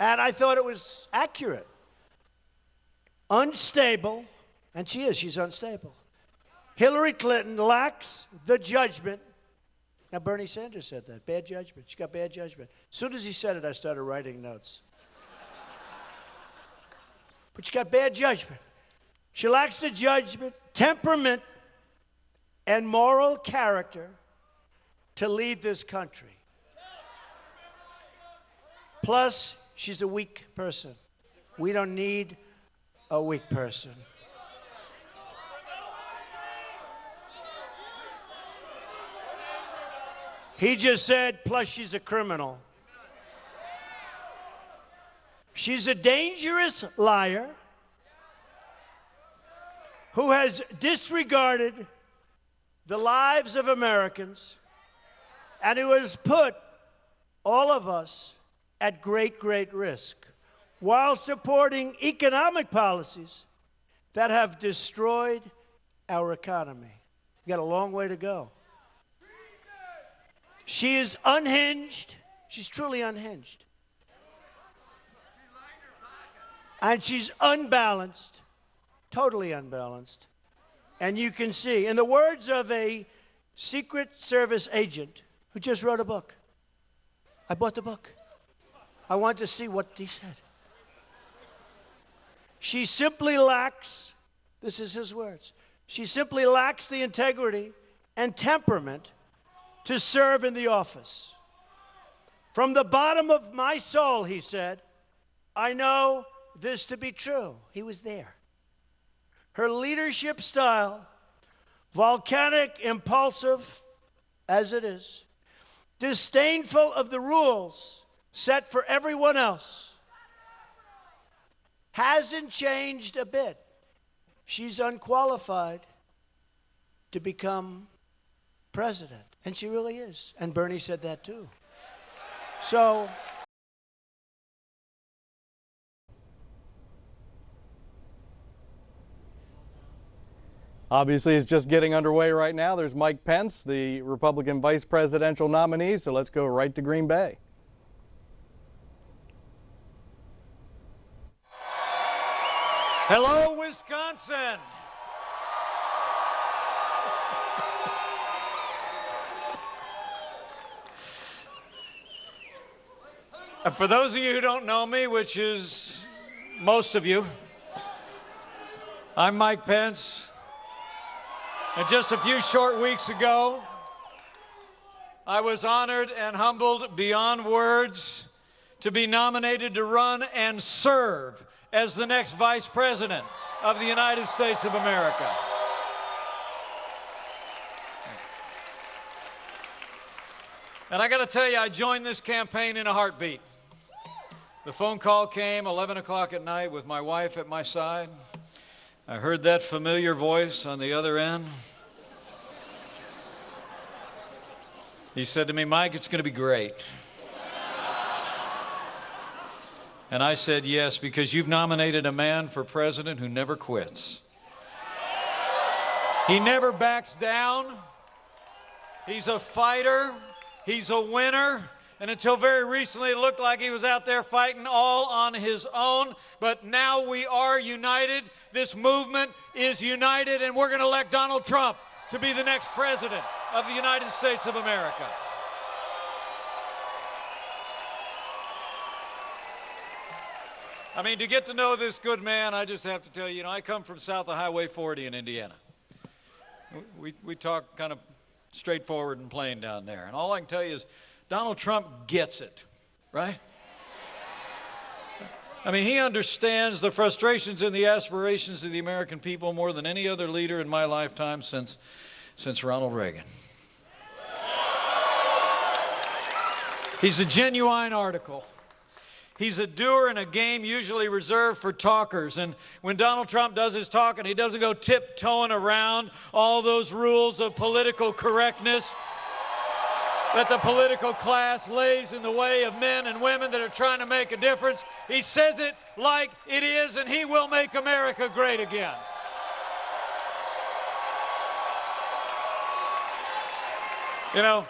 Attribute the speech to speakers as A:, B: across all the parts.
A: And I thought it was accurate. Unstable, and she's unstable. Hillary Clinton lacks the judgment. Now, Bernie Sanders said that, bad judgment. She got bad judgment. As soon as he said it, I started writing notes. But she got bad judgment. She lacks the judgment, temperament, and moral character to lead this country. Plus, she's a weak person. We don't need a weak person. He just said, plus she's a criminal. She's a dangerous liar who has disregarded the lives of Americans and who has put all of us at great, great risk while supporting economic policies that have destroyed our economy. We've got a long way to go. She is unhinged. She's truly unhinged. And she's unbalanced, totally unbalanced. And you can see, in the words of a Secret Service agent who just wrote a book, I bought the book. I wanted to see what he said. She simply lacks, this is his words, she simply lacks the integrity and temperament to serve in the office. From the bottom of my soul, he said, I know this to be true. He was there. Her leadership style, volcanic, impulsive as it is, disdainful of the rules set for everyone else, hasn't changed a bit. She's unqualified to become president. And she really is. And Bernie said that too. So
B: obviously, it's just getting underway right now. There's Mike Pence, the Republican vice presidential nominee. So let's go right to Green Bay.
C: Hello, Wisconsin. And for those of you who don't know me, which is most of you, I'm Mike Pence. And just a few short weeks ago, I was honored and humbled beyond words to be nominated to run and serve as the next Vice President of the United States of America. And I got to tell you, I joined this campaign in a heartbeat. The phone call came 11 o'clock at night with my wife at my side. I heard that familiar voice on the other end. He said to me, Mike, it's going to be great. And I said, yes, because you've nominated a man for president who never quits. He never backs down. He's a fighter. He's a winner. And until very recently, it looked like he was out there fighting all on his own. But now we are united. This movement is united, and we're going to elect Donald Trump to be the next president of the United States of America. I mean, to get to know this good man, I just have to tell you, I come from south of Highway 40 in Indiana. We talk kind of straightforward and plain down there. And all I can tell you is Donald Trump gets it, right? I mean, he understands the frustrations and the aspirations of the American people more than any other leader in my lifetime since Ronald Reagan. He's a genuine article. He's a doer in a game usually reserved for talkers. And when Donald Trump does his talking, he doesn't go tiptoeing around all those rules of political correctness that the political class lays in the way of men and women that are trying to make a difference. He says it like it is, and he will make America great again. The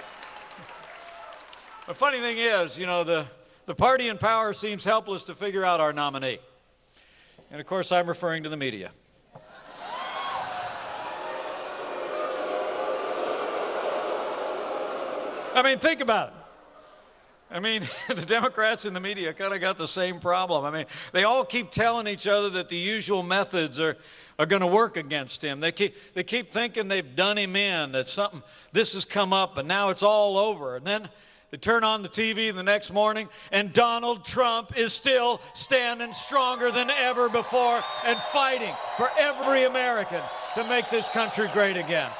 C: funny thing is, the the party in power seems helpless to figure out our nominee. And of course, I'm referring to the media. I mean, think about it. I mean, the Democrats and the media kind of got the same problem. I mean, they all keep telling each other that the usual methods are going to work against him. They keep thinking they've done him in, that something, this has come up, and now it's all over. And then they turn on the TV the next morning, and Donald Trump is still standing stronger than ever before and fighting for every American to make this country great again.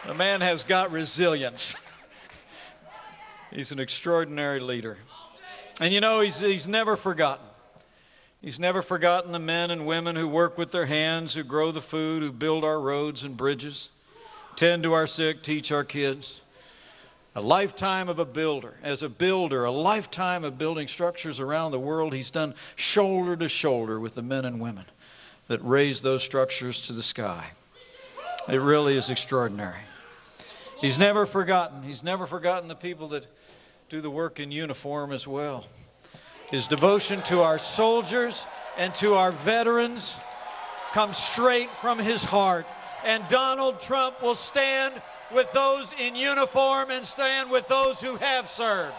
C: The man has got resilience. He's an extraordinary leader. And you know, he's never forgotten. He's never forgotten the men and women who work with their hands, who grow the food, who build our roads and bridges, tend to our sick, teach our kids. A lifetime of a builder. As a builder, a lifetime of building structures around the world, he's done shoulder to shoulder with the men and women that raise those structures to the sky. It really is extraordinary. He's never forgotten. He's never forgotten the people that do the work in uniform as well. His devotion to our soldiers and to our veterans comes straight from his heart. And Donald Trump will stand with those in uniform and stand with those who have served.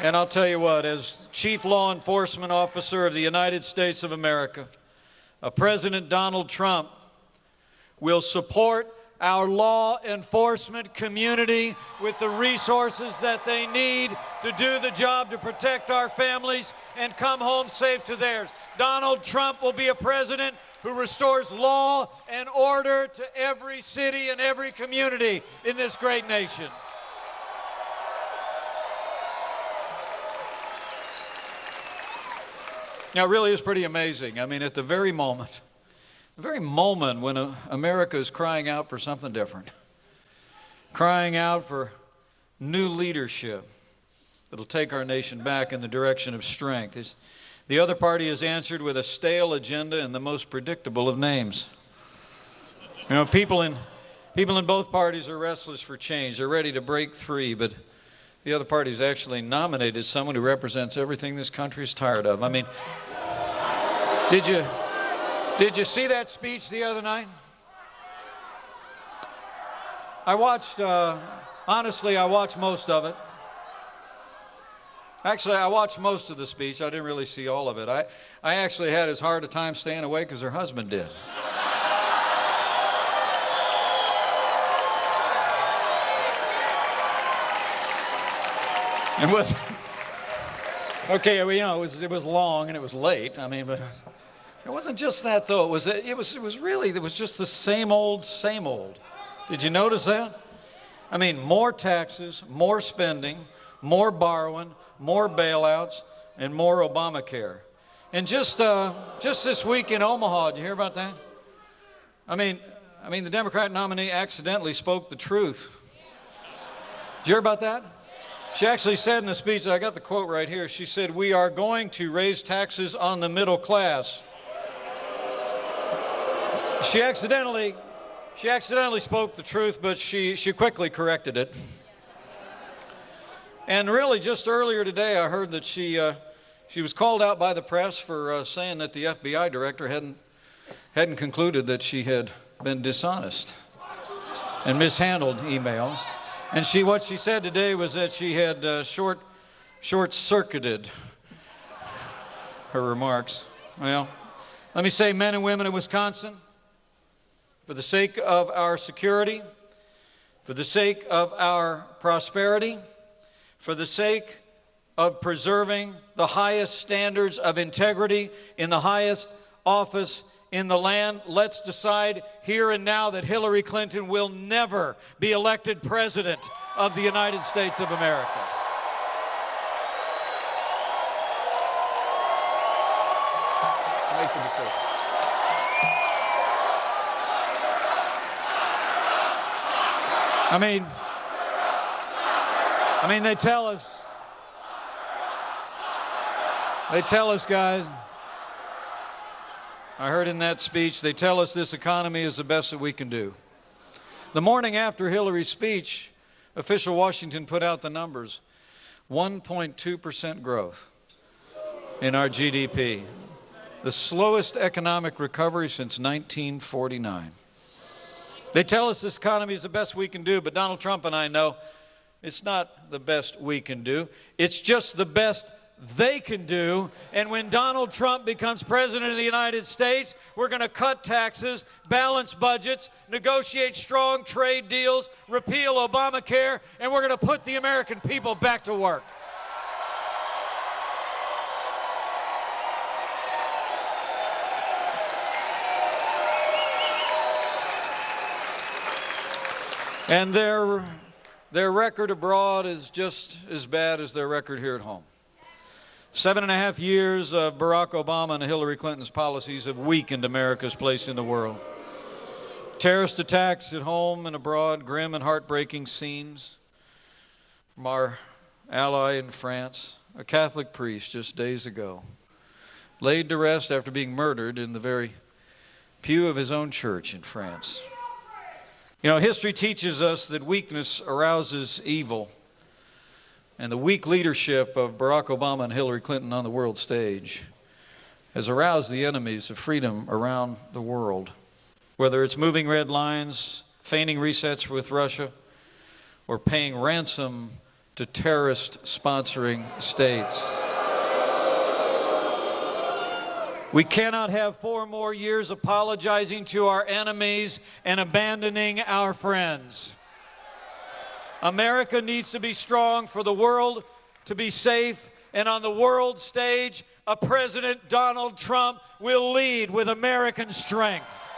C: And I'll tell you what, as Chief Law Enforcement Officer of the United States of America, President Donald Trump will support our law enforcement community with the resources that they need to do the job to protect our families and come home safe to theirs. Donald Trump will be a president who restores law and order to every city and every community in this great nation. Now, it really is pretty amazing. I mean, at the very moment when America is crying out for something different, crying out for new leadership that'll take our nation back in the direction of strength, the other party has answered with a stale agenda and the most predictable of names. You know, people in both parties are restless for change. They're ready to break free, but the other party's actually nominated someone who represents everything this country is tired of. I mean, did you see that speech the other night? I watched, honestly, I watched most of it. Actually, I watched most of the speech. I didn't really see all of it. I actually had as hard a time staying awake as her husband did. It was, okay, you know, it was long and it was late. I mean, but it wasn't just that though. It was just the same old, same old. Did you notice that? I mean, more taxes, more spending, more borrowing, more bailouts, and more Obamacare. And just this week in Omaha, did you hear about that? I mean, the Democrat nominee accidentally spoke the truth. Did you hear about that? She actually said in the speech, I got the quote right here, she said, "We are going to raise taxes on the middle class." She accidentally spoke the truth, but she quickly corrected it. And really, just earlier today, I heard that she was called out by the press for saying that the FBI director hadn't concluded that she had been dishonest and mishandled emails. And what she said today was that she had short-circuited her remarks. Well, let me say, men and women of Wisconsin, for the sake of our security, for the sake of our prosperity, for the sake of preserving the highest standards of integrity in the highest office in the land, let's decide here and now that Hillary Clinton will never be elected president of the United States of America. Make the decision. I mean, they tell us, guys, I heard in that speech, they tell us this economy is the best that we can do. The morning after Hillary's speech, official Washington put out the numbers. 1.2% growth in our GDP. The slowest economic recovery since 1949. They tell us this economy is the best we can do, but Donald Trump and I know it's not the best we can do. It's just the best they can do. And when Donald Trump becomes president of the United States, we're going to cut taxes, balance budgets, negotiate strong trade deals, repeal Obamacare, and we're going to put the American people back to work. And their record abroad is just as bad as their record here at home. 7.5 years of Barack Obama and Hillary Clinton's policies have weakened America's place in the world. Terrorist attacks at home and abroad, grim and heartbreaking scenes from our ally in France. A Catholic priest just days ago laid to rest after being murdered in the very pew of his own church in France. You know, history teaches us that weakness arouses evil. And the weak leadership of Barack Obama and Hillary Clinton on the world stage has aroused the enemies of freedom around the world. Whether it's moving red lines, feigning resets with Russia, or paying ransom to terrorist-sponsoring states. We cannot have 4 more years apologizing to our enemies and abandoning our friends. America needs to be strong for the world to be safe, and on the world stage, a President Donald Trump will lead with American strength.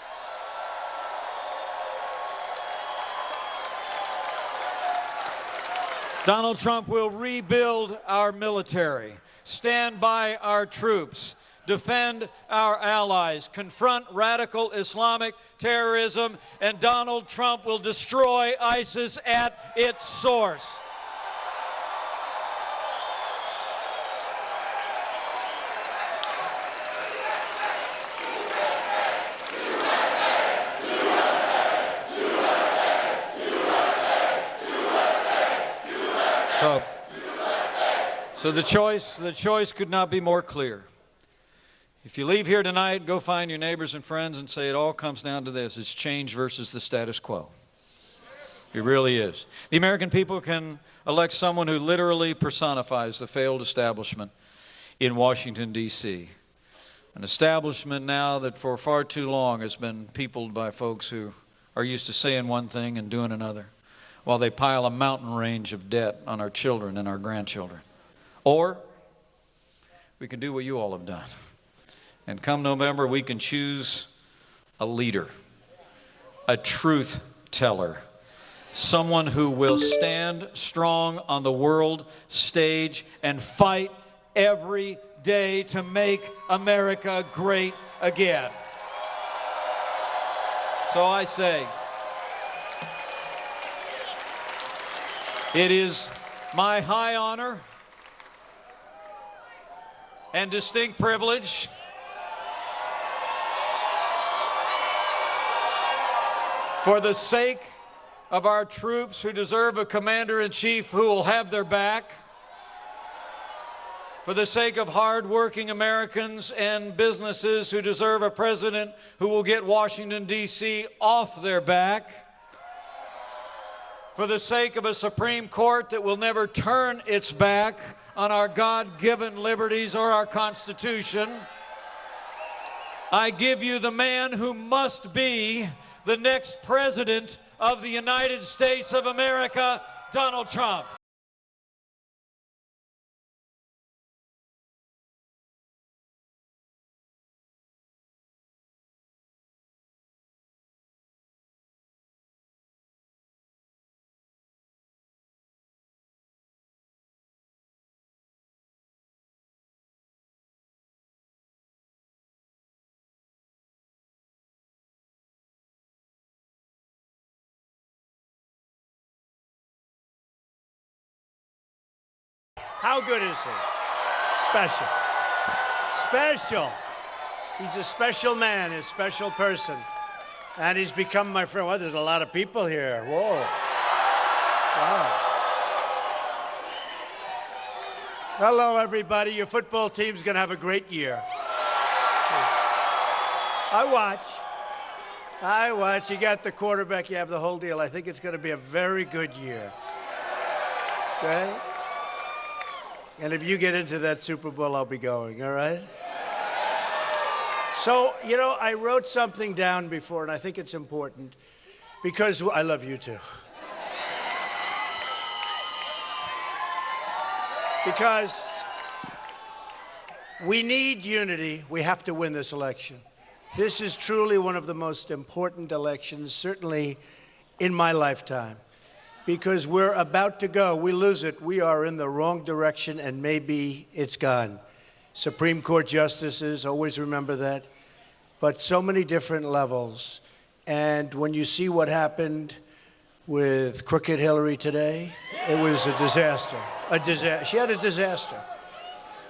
C: Donald Trump will rebuild our military, stand by our troops, defend our allies, confront radical Islamic terrorism, and Donald Trump will destroy ISIS at its source. So the choice could not be more clear. If you leave here tonight, go find your neighbors and friends and say it all comes down to this. It's change versus the status quo. It really is. The American people can elect someone who literally personifies the failed establishment in Washington, D.C. An establishment now that for far too long has been peopled by folks who are used to saying one thing and doing another, while they pile a mountain range of debt on our children and our grandchildren. Or we can do what you all have done. And come November, we can choose a leader, a truth teller, someone who will stand strong on the world stage and fight every day to make America great again. So I say, it is my high honor and distinct privilege for the sake of our troops who deserve a commander-in-chief who will have their back, for the sake of hard-working Americans and businesses who deserve a president who will get Washington, D.C. off their back, for the sake of a Supreme Court that will never turn its back on our God-given liberties or our Constitution, I give you the man who must be the next President of the United States of America, Donald Trump.
A: How good is he? Special. Special. He's a special man, a special person. And he's become my friend. Well, there's a lot of people here. Whoa. Wow. Hello, everybody. Your football team's going to have a great year. I watch. You got the quarterback. You have the whole deal. I think it's going to be a very good year. Okay? And if you get into that Super Bowl, I'll be going, all right? So, you know, I wrote something down before, and I think it's important because I love you too. Because we need unity. We have to win this election. This is truly one of the most important elections, certainly in my lifetime, because we're about to go. We lose it. We are in the wrong direction, and maybe it's gone. Supreme Court justices, always remember that. But so many different levels. And when you see what happened with Crooked Hillary today, it was a disaster. A disaster. She had a disaster.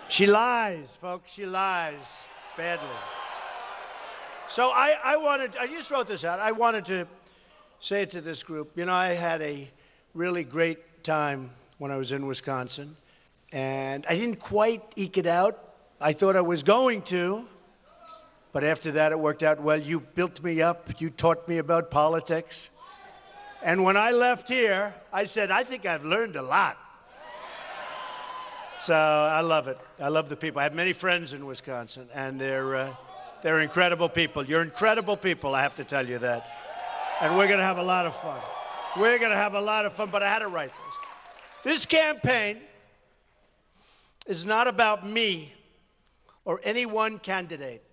A: She lies, folks. She lies badly. So I just wrote this out. I wanted to say it to this group. You know, I had a really great time when I was in Wisconsin, and I didn't quite eke it out. I thought I was going to, but after that it worked out well. You built me up. You taught me about politics. And when I left here, I said, I think I've learned a lot. So I love it. I love the people. I have many friends in Wisconsin, and they're incredible people. You're incredible people, I have to tell you that. And we're going to have a lot of fun. We're going to have a lot of fun, but I had to write this. This campaign is not about me or any one candidate.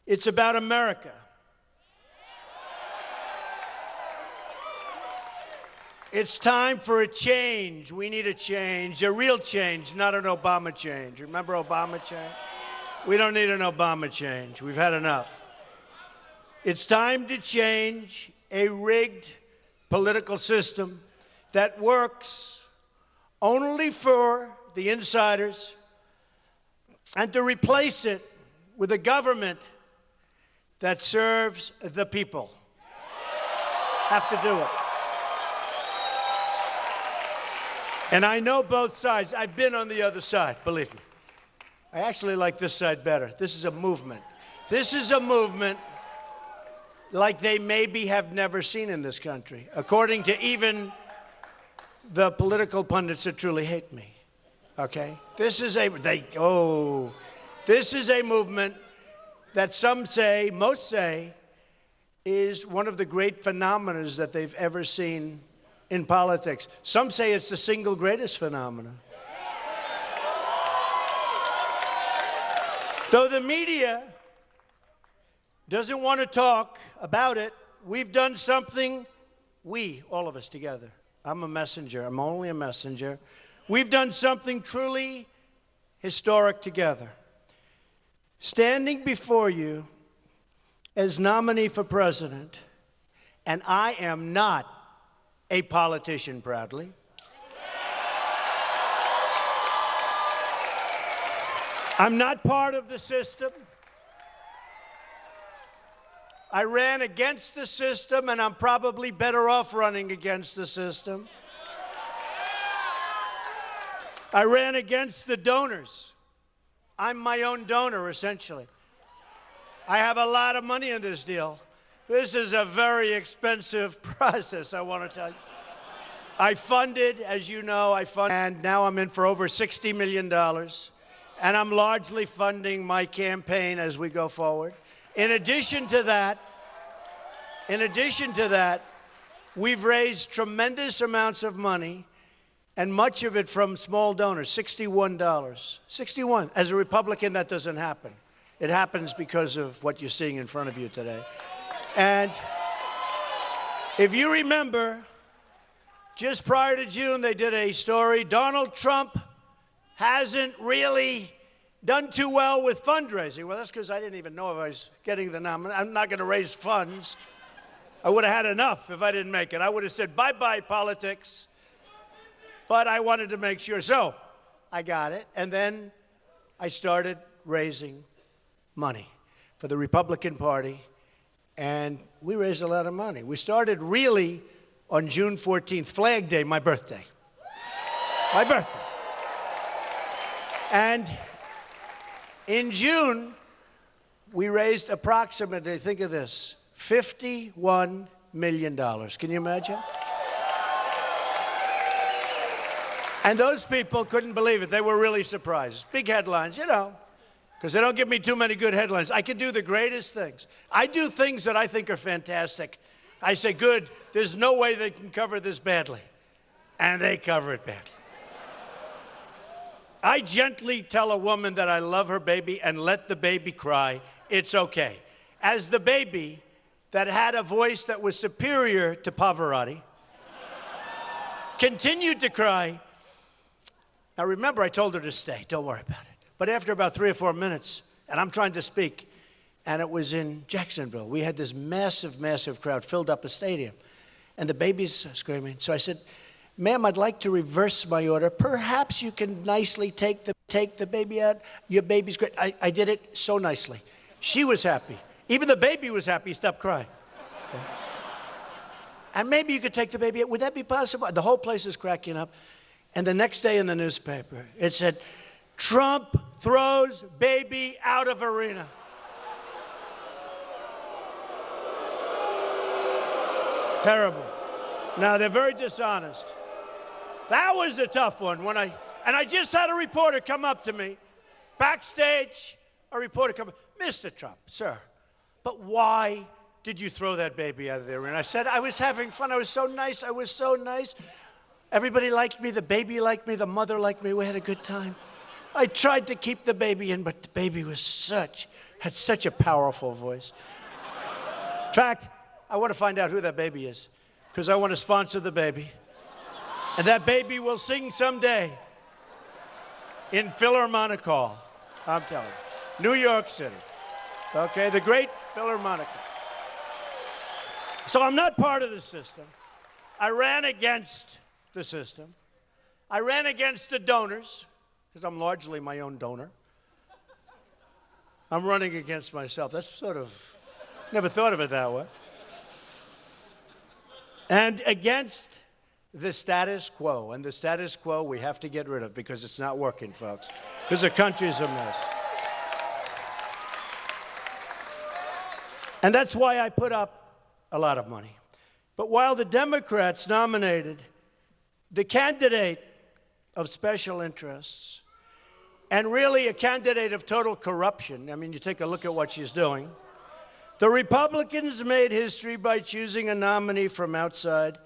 A: It's about America. It's time for a change. We need a change, a real change, not an Obama change. Remember Obama change? We don't need an Obama change. We've had enough. It's time to change a rigged political system that works only for the insiders and to replace it with a government that serves the people. Have to do it. And I know both sides. I've been on the other side, believe me. I actually like this side better. This is a movement. This is a movement like they maybe have never seen in this country, according to even the political pundits that truly hate me. Okay? This is a movement that some say, most say, is one of the great phenomena that they've ever seen in politics. Some say it's the single greatest phenomena. Though the media doesn't want to talk about it, we've done something, all of us together. I'm a messenger. I'm only a messenger. We've done something truly historic together. Standing before you as nominee for president, and I am not a politician, proudly. I'm not part of the system. I ran against the system, and I'm probably better off running against the system. I ran against the donors. I'm my own donor, essentially. I have a lot of money in this deal. This is a very expensive process, I want to tell you. I funded, as you know, and now I'm in for over $60 million. And I'm largely funding my campaign as we go forward. In addition to that, we've raised tremendous amounts of money, and much of it from small donors, $61. 61. As a Republican, that doesn't happen. It happens because of what you're seeing in front of you today. And if you remember, just prior to June, they did a story. Donald Trump hasn't really done too well with fundraising. Well, that's because I didn't even know if I was getting the nomination. I'm not going to raise funds. I would have had enough if I didn't make it. I would have said, bye-bye, politics. But I wanted to make sure. So I got it. And then I started raising money for the Republican Party, and we raised a lot of money. We started really on June 14th, Flag Day, my birthday. My birthday. And in June, we raised approximately, think of this, $51 million. Can you imagine? And those people couldn't believe it. They were really surprised. Big headlines, you know, because they don't give me too many good headlines. I can do the greatest things. I do things that I think are fantastic. I say, good, there's no way they can cover this badly. And they cover it badly. I gently tell a woman that I love her baby and let the baby cry. It's okay. As the baby that had a voice that was superior to Pavarotti continued to cry. Now remember, I told her to stay. Don't worry about it. But after about 3 or 4 minutes, and I'm trying to speak, and it was in Jacksonville. We had this massive, massive crowd, filled up a stadium. And the baby's screaming. So I said, ma'am, I'd like to reverse my order. Perhaps you can nicely take the baby out. Your baby's great. I did it so nicely. She was happy. Even the baby was happy. He stopped crying. Okay. And maybe you could take the baby out. Would that be possible? The whole place is cracking up. And the next day in the newspaper, it said, Trump throws baby out of arena. Terrible. Now, they're very dishonest. That was a tough one. I just had a reporter come up to me, backstage, a reporter come up, Mr. Trump, sir, but why did you throw that baby out of the arena? I said, I was having fun. I was so nice. I was so nice. Everybody liked me. The baby liked me. The mother liked me. We had a good time. I tried to keep the baby in, but the baby had such a powerful voice. In fact, I want to find out who that baby is, because I want to sponsor the baby. And that baby will sing someday in Philharmonic Hall. I'm telling you. New York City. Okay, the great Philharmonic. So I'm not part of the system. I ran against the system. I ran against the donors, because I'm largely my own donor. I'm running against myself. That's sort of, never thought of it that way. And against the status quo. And the status quo we have to get rid of because it's not working, folks. Because the country's a mess. And that's why I put up a lot of money. But while the Democrats nominated the candidate of special interests and really a candidate of total corruption, I mean, you take a look at what she's doing, the Republicans made history by choosing a nominee from outside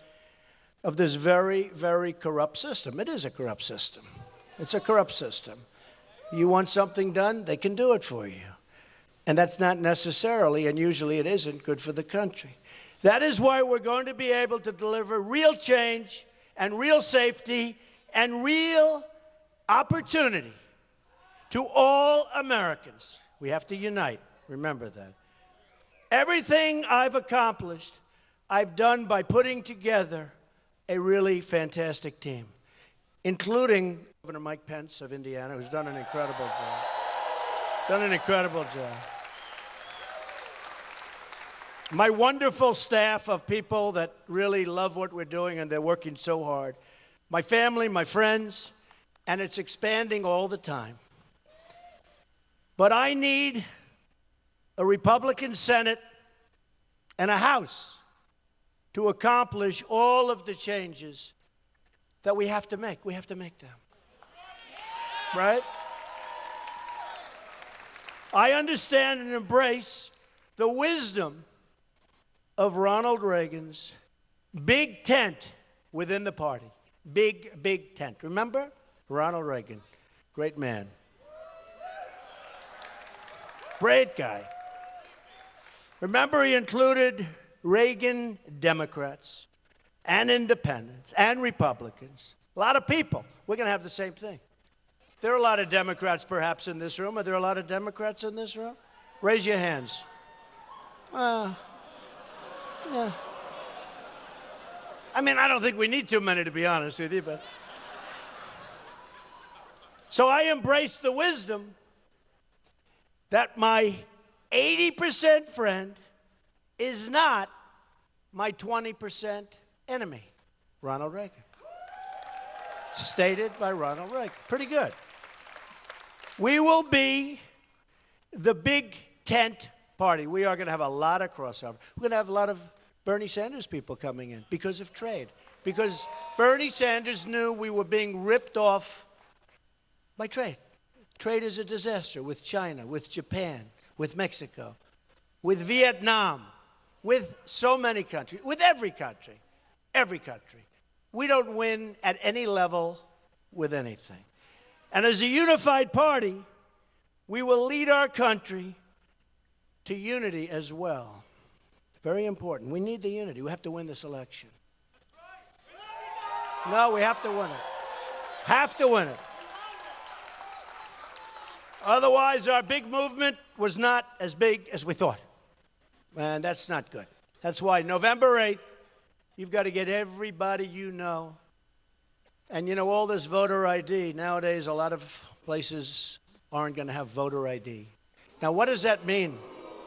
A: of this very, very corrupt system. It is a corrupt system. It's a corrupt system. You want something done, they can do it for you. And that's not necessarily, and usually it isn't, good for the country. That is why we're going to be able to deliver real change and real safety and real opportunity to all Americans. We have to unite. Remember that. Everything I've accomplished, I've done by putting together a really fantastic team, including Governor Mike Pence of Indiana, who's done an incredible job. Done an incredible job. My wonderful staff of people that really love what we're doing and they're working so hard. My family, my friends, and it's expanding all the time. But I need a Republican Senate and a House to accomplish all of the changes that we have to make. We have to make them. Right? I understand and embrace the wisdom of Ronald Reagan's big tent within the party. Big, big tent. Remember? Ronald Reagan. Great man. Great guy. Remember, he included Reagan Democrats and independents and Republicans. A lot of people. We're going to have the same thing. There are a lot of Democrats perhaps in this room. Are there a lot of Democrats in this room? Raise your hands. Yeah. I mean, I don't think we need too many, to be honest with you, but. So I embrace the wisdom that my 80% friend is not my 20% enemy, Ronald Reagan. Stated by Ronald Reagan. Pretty good. We will be the big tent party. We are going to have a lot of crossover. We're going to have a lot of Bernie Sanders people coming in because of trade. Because Bernie Sanders knew we were being ripped off by trade. Trade is a disaster with China, with Japan, with Mexico, with Vietnam, with so many countries, with every country. Every country. We don't win at any level with anything. And as a unified party, we will lead our country to unity as well. Very important. We need the unity. We have to win this election. No, we have to win it. Have to win it. Otherwise, our big movement was not as big as we thought. And that's not good. That's why November 8th, you've got to get everybody you know. And you know, all this voter ID, nowadays a lot of places aren't going to have voter ID. Now, what does that mean?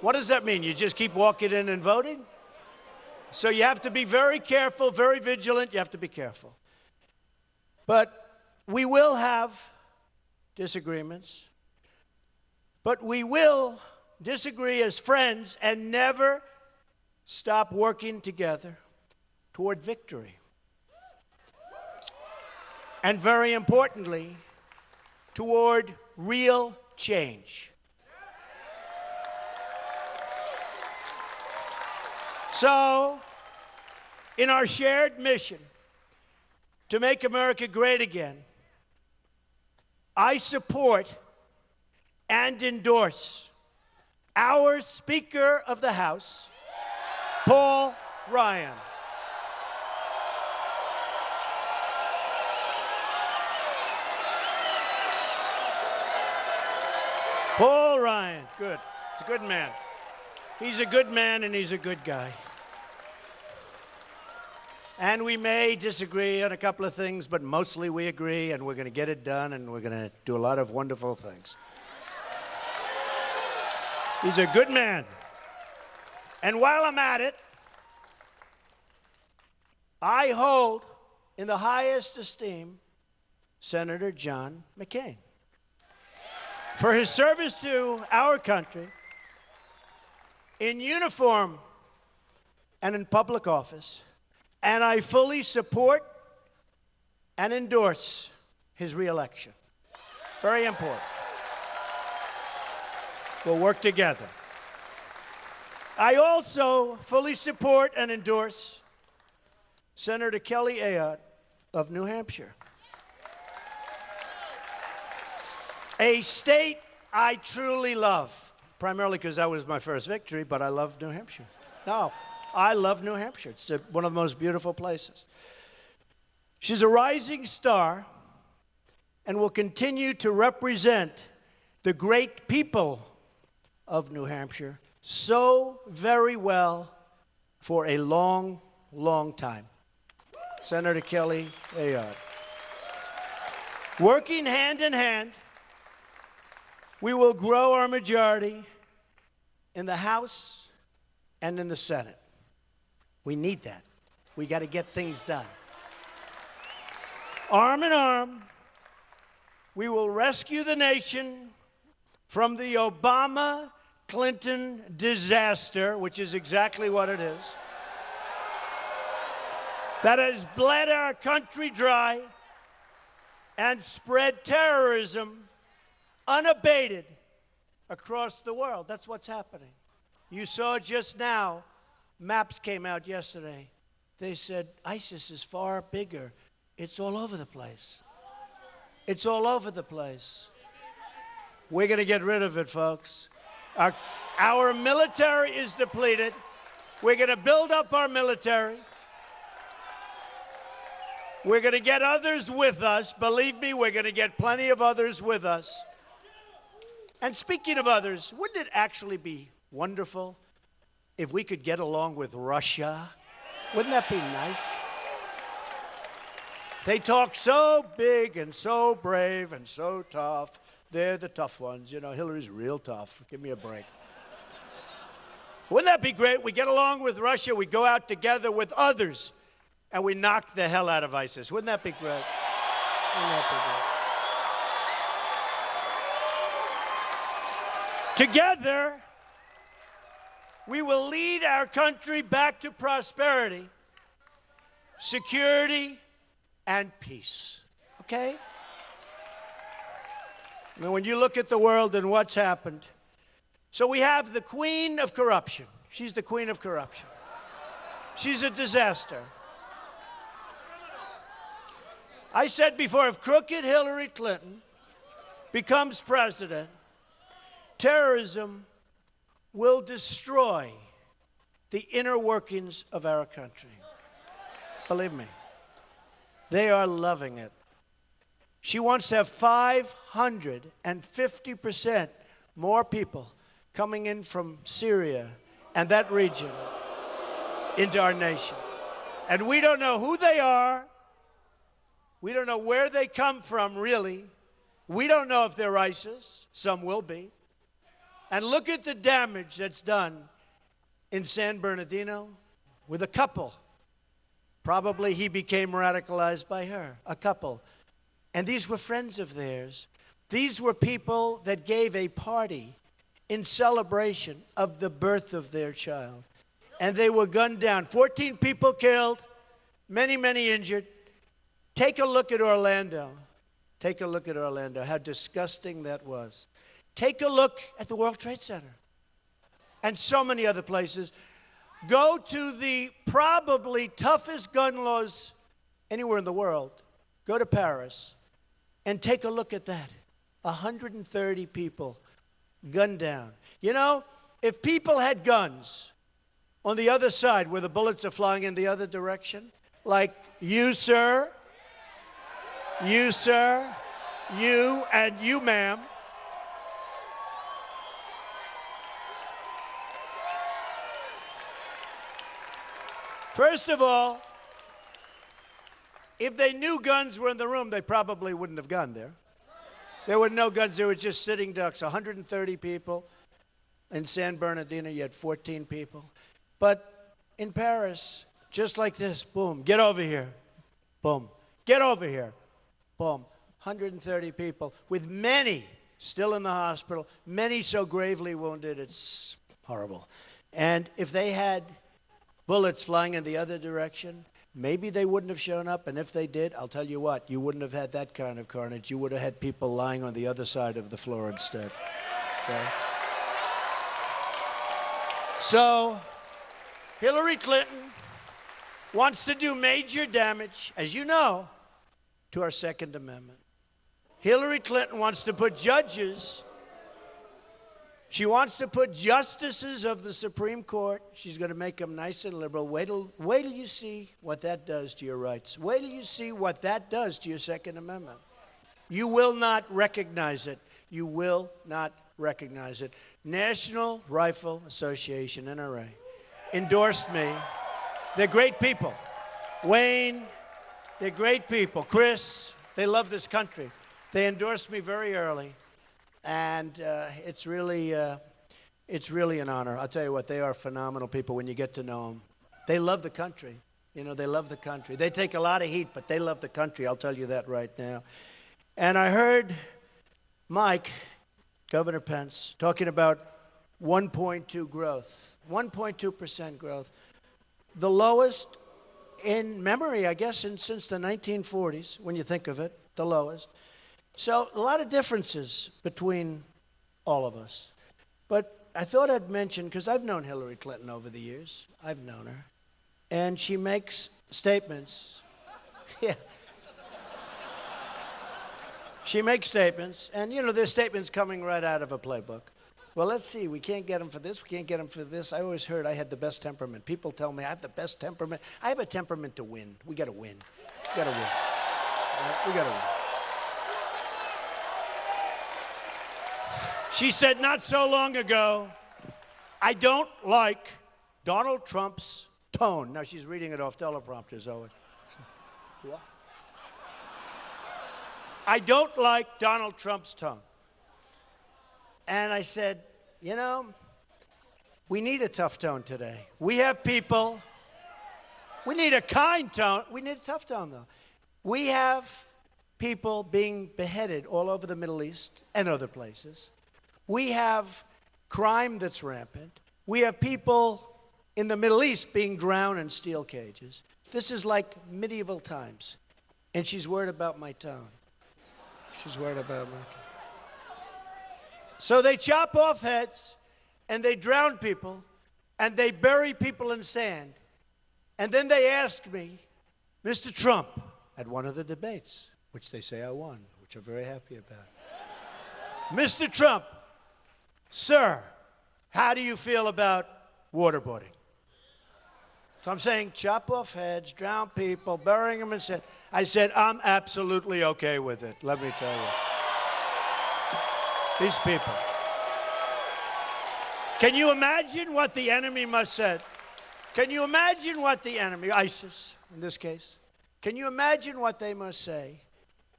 A: What does that mean? You just keep walking in and voting? So you have to be very careful, very vigilant. You have to be careful. But we will have disagreements. But we will disagree as friends and never stop working together toward victory. And very importantly, toward real change. So, in our shared mission to make America great again, I support and endorse our Speaker of the House, Paul Ryan. Paul Ryan, good. He's a good man. He's a good man and he's a good guy. And we may disagree on a couple of things, but mostly we agree, and we're going to get it done, and we're going to do a lot of wonderful things. He's a good man. And while I'm at it, I hold in the highest esteem Senator John McCain for his service to our country in uniform and in public office, and I fully support and endorse his reelection. Very important. We'll work together. I also fully support and endorse Senator Kelly Ayotte of New Hampshire, a state I truly love, primarily because that was my first victory, but I love New Hampshire. No, I love New Hampshire. It's one of the most beautiful places. She's a rising star and will continue to represent the great people of New Hampshire so very well for a long, long time. Senator Kelly Ayotte. Working hand in hand, we will grow our majority in the House and in the Senate. We need that. We got to get things done. Arm in arm, we will rescue the nation from the Obama-Clinton disaster, which is exactly what it is, that has bled our country dry and spread terrorism unabated across the world. That's what's happening. You saw just now, maps came out yesterday. They said ISIS is far bigger. It's all over the place. It's all over the place. We're going to get rid of it, folks. Our military is depleted. We're going to build up our military. We're going to get others with us. Believe me, we're going to get plenty of others with us. And speaking of others, wouldn't it actually be wonderful if we could get along with Russia? Wouldn't that be nice? They talk so big and so brave and so tough. They're the tough ones. You know, Hillary's real tough. Give me a break. Wouldn't that be great? We get along with Russia, we go out together with others, and we knock the hell out of ISIS. Wouldn't that be great? Wouldn't that be great? Together, we will lead our country back to prosperity, security, and peace. Okay? Now, when you look at the world and what's happened, so we have the queen of corruption. She's the queen of corruption. She's a disaster. I said before, if crooked Hillary Clinton becomes president, terrorism will destroy the inner workings of our country. Believe me, they are loving it. She wants to have 550% more people coming in from Syria and that region into our nation. And we don't know who they are. We don't know where they come from, really. We don't know if they're ISIS. Some will be. And look at the damage that's done in San Bernardino with a couple. Probably he became radicalized by her, a couple. And these were friends of theirs. These were people that gave a party in celebration of the birth of their child. And they were gunned down. 14 people killed, many, many injured. Take a look at Orlando. Take a look at Orlando, how disgusting that was. Take a look at the World Trade Center and so many other places. Go to the probably toughest gun laws anywhere in the world. Go to Paris and take a look at that. 130 people gunned down. You know, if people had guns on the other side where the bullets are flying in the other direction, like you, sir, you, and you, ma'am, first of all, if they knew guns were in the room, they probably wouldn't have gone there. There were no guns. There were just sitting ducks. 130 people. In San Bernardino, you had 14 people. But in Paris, just like this, boom, get over here. Boom. Get over here. Boom. 130 people, with many still in the hospital, many so gravely wounded, it's horrible. And if they had bullets flying in the other direction, maybe they wouldn't have shown up, and if they did, I'll tell you what, you wouldn't have had that kind of carnage. You would have had people lying on the other side of the floor instead. Okay? So, Hillary Clinton wants to do major damage, as you know, to our Second Amendment. Hillary Clinton wants to put judges, she wants to put justices of the Supreme Court. She's going to make them nice and liberal. Wait till you see what that does to your rights. Wait till you see what that does to your Second Amendment. You will not recognize it. You will not recognize it. National Rifle Association, NRA, endorsed me. They're great people. Wayne, they're great people. Chris, they love this country. They endorsed me very early. And it's really an honor. I'll tell you what, they are phenomenal people when you get to know them. They love the country. You know, they love the country. They take a lot of heat, but they love the country. I'll tell you that right now. And I heard Mike, Governor Pence, talking about 1.2 growth, 1.2% growth. The lowest in memory, I guess, since the 1940s, when you think of it, the lowest. So a lot of differences between all of us. But I thought I'd mention, because I've known Hillary Clinton over the years. I've known her. And she makes statements. Yeah. She makes statements. And, you know, there's statements coming right out of a playbook. Well, let's see. We can't get them for this. We can't get them for this. I always heard I had the best temperament. People tell me I have the best temperament. I have a temperament to win. We got to win. We got to win. We got to win. She said not so long ago, I don't like Donald Trump's tone. Now she's reading it off teleprompters, Owen. What? I don't like Donald Trump's tone. And I said, we need a tough tone today. We have people. We need a kind tone. We need a tough tone, though. We have people being beheaded all over the Middle East and other places. We have crime that's rampant. We have people in the Middle East being drowned in steel cages. This is like medieval times. And she's worried about my tone. She's worried about my tone. So they chop off heads, and they drown people, and they bury people in sand. And then they ask me, Mr. Trump, at one of the debates, which they say I won, which I'm very happy about. Mr. Trump, sir, how do you feel about waterboarding? So I'm saying chop off heads, drown people, burying them in sand. I said, I'm absolutely okay with it, let me tell you. These people. Can you imagine what the enemy must have said? Can you imagine what the enemy, ISIS in this case, can you imagine what they must say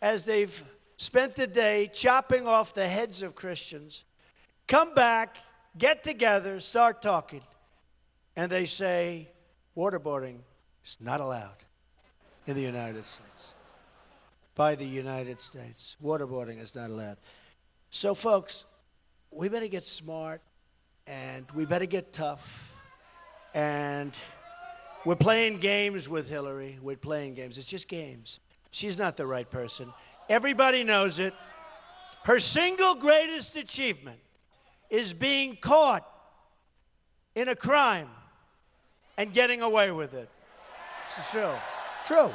A: as they've spent the day chopping off the heads of Christians, come back, get together, start talking, and they say waterboarding is not allowed in the United States. By the United States. Waterboarding is not allowed. So, folks, we better get smart, and we better get tough. And we're playing games with Hillary. We're playing games. It's just games. She's not the right person. Everybody knows it. Her single greatest achievement is being caught in a crime and getting away with it. It's true. True.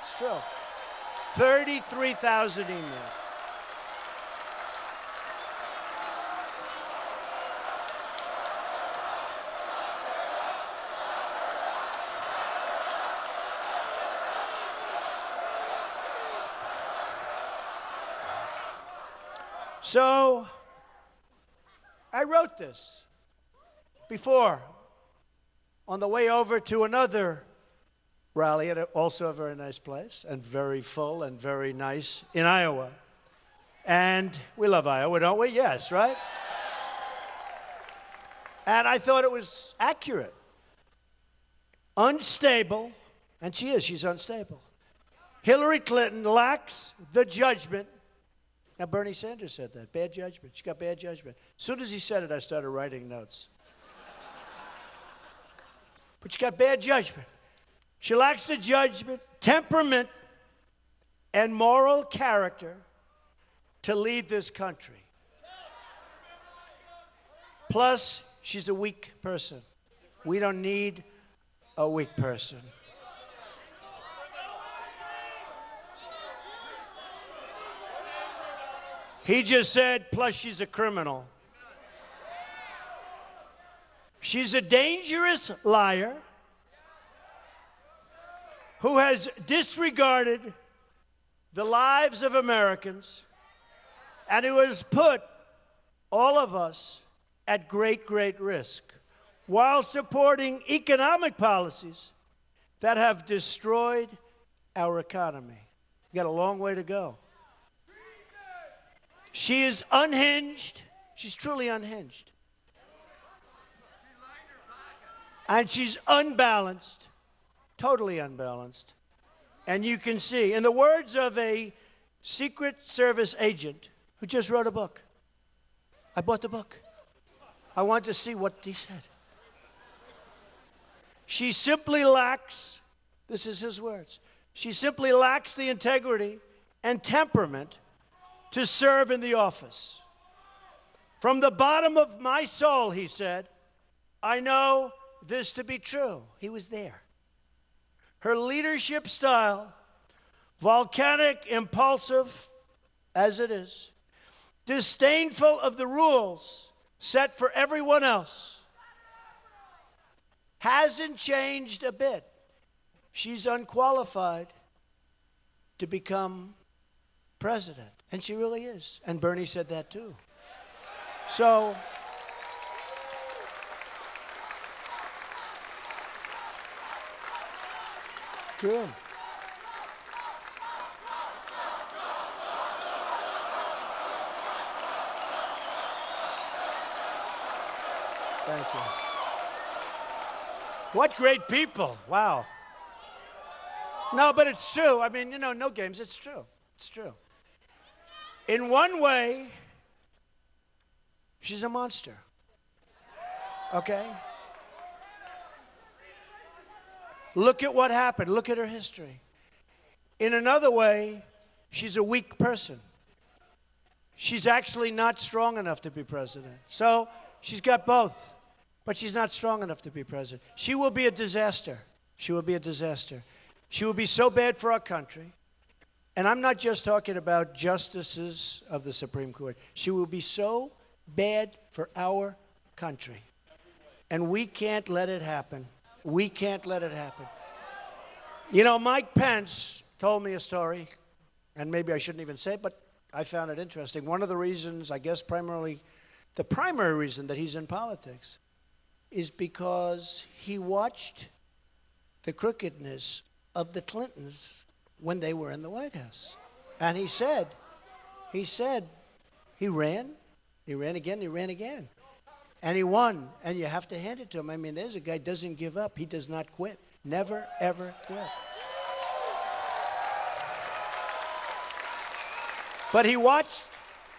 A: It's true. 33,000 emails. So, I wrote this before on the way over to another rally at also a very nice place and very full and very nice in Iowa. And we love Iowa, don't we? Yes, right? And I thought it was accurate. Unstable, and she is, she's unstable. Hillary Clinton lacks the judgment. Now, Bernie Sanders said that. Bad judgment. She got bad judgment. As soon as he said it, I started writing notes. But she got bad judgment. She lacks the judgment, temperament, and moral character to lead this country. Plus, she's a weak person. We don't need a weak person. He just said, plus she's a criminal. She's a dangerous liar who has disregarded the lives of Americans and who has put all of us at great, great risk while supporting economic policies that have destroyed our economy. We've got a long way to go. She is unhinged. She's truly unhinged. And she's unbalanced, totally unbalanced. And you can see, in the words of a Secret Service agent who just wrote a book, I bought the book. I wanted to see what he said. She simply lacks, this is his words, she simply lacks the integrity and temperament to serve in the office. From the bottom of my soul, he said, I know this to be true. He was there. Her leadership style, volcanic, impulsive as it is, disdainful of the rules set for everyone else, hasn't changed a bit. She's unqualified to become president. And she really is. And Bernie said that too. So, true. Thank you. What great people. Wow. No, but it's true. I mean, no games. It's true. It's true. In one way, she's a monster. Okay? Look at what happened. Look at her history. In another way, she's a weak person. She's actually not strong enough to be president. So she's got both, but she's not strong enough to be president. She will be a disaster. She will be a disaster. She will be so bad for our country. And I'm not just talking about justices of the Supreme Court. She will be so bad for our country. And we can't let it happen. We can't let it happen. Mike Pence told me a story, and maybe I shouldn't even say it, but I found it interesting. One of the reasons, I guess primarily, the primary reason that he's in politics is because he watched the crookedness of the Clintons when they were in the White House. And he said, he ran again. And he won, and you have to hand it to him. I mean, there's a guy who doesn't give up. He does not quit. Never, ever quit. But he watched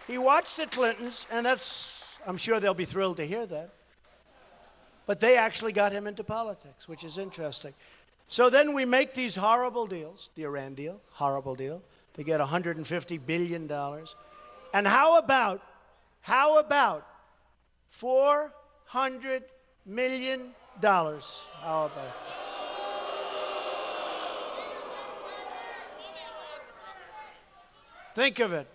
A: the Clintons, and I'm sure they'll be thrilled to hear that. But they actually got him into politics, which is interesting. So then we make these horrible deals, the Iran deal, horrible deal. They get $150 billion. And how about $400 million? How about it? Think of it.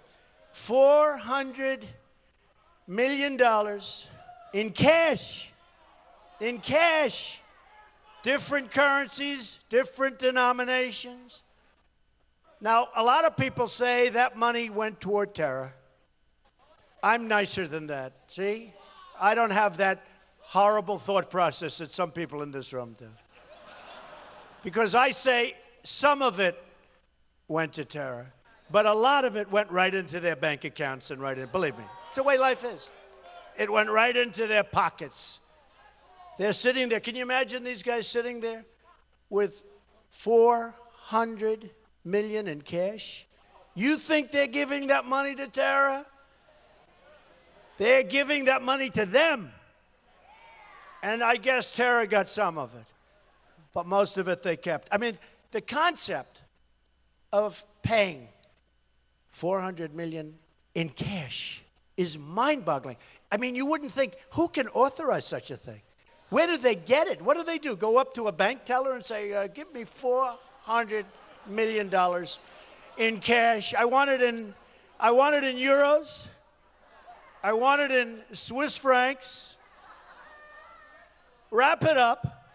A: $400 million in cash. In cash. Different currencies, different denominations. Now, a lot of people say that money went toward terror. I'm nicer than that. See? I don't have that horrible thought process that some people in this room do. Because I say some of it went to terror, but a lot of it went right into their bank accounts and right in. Believe me, it's the way life is. It went right into their pockets. They're sitting there. Can you imagine these guys sitting there with $400 million in cash? You think they're giving that money to terror? They're giving that money to them. And I guess terror got some of it. But most of it they kept. I mean, the concept of paying $400 million in cash is mind-boggling. I mean, you wouldn't think, who can authorize such a thing? Where do they get it? What do they do? Go up to a bank teller and say, give me $400 million in cash. I want it in euros. I want it in Swiss francs. Wrap it up.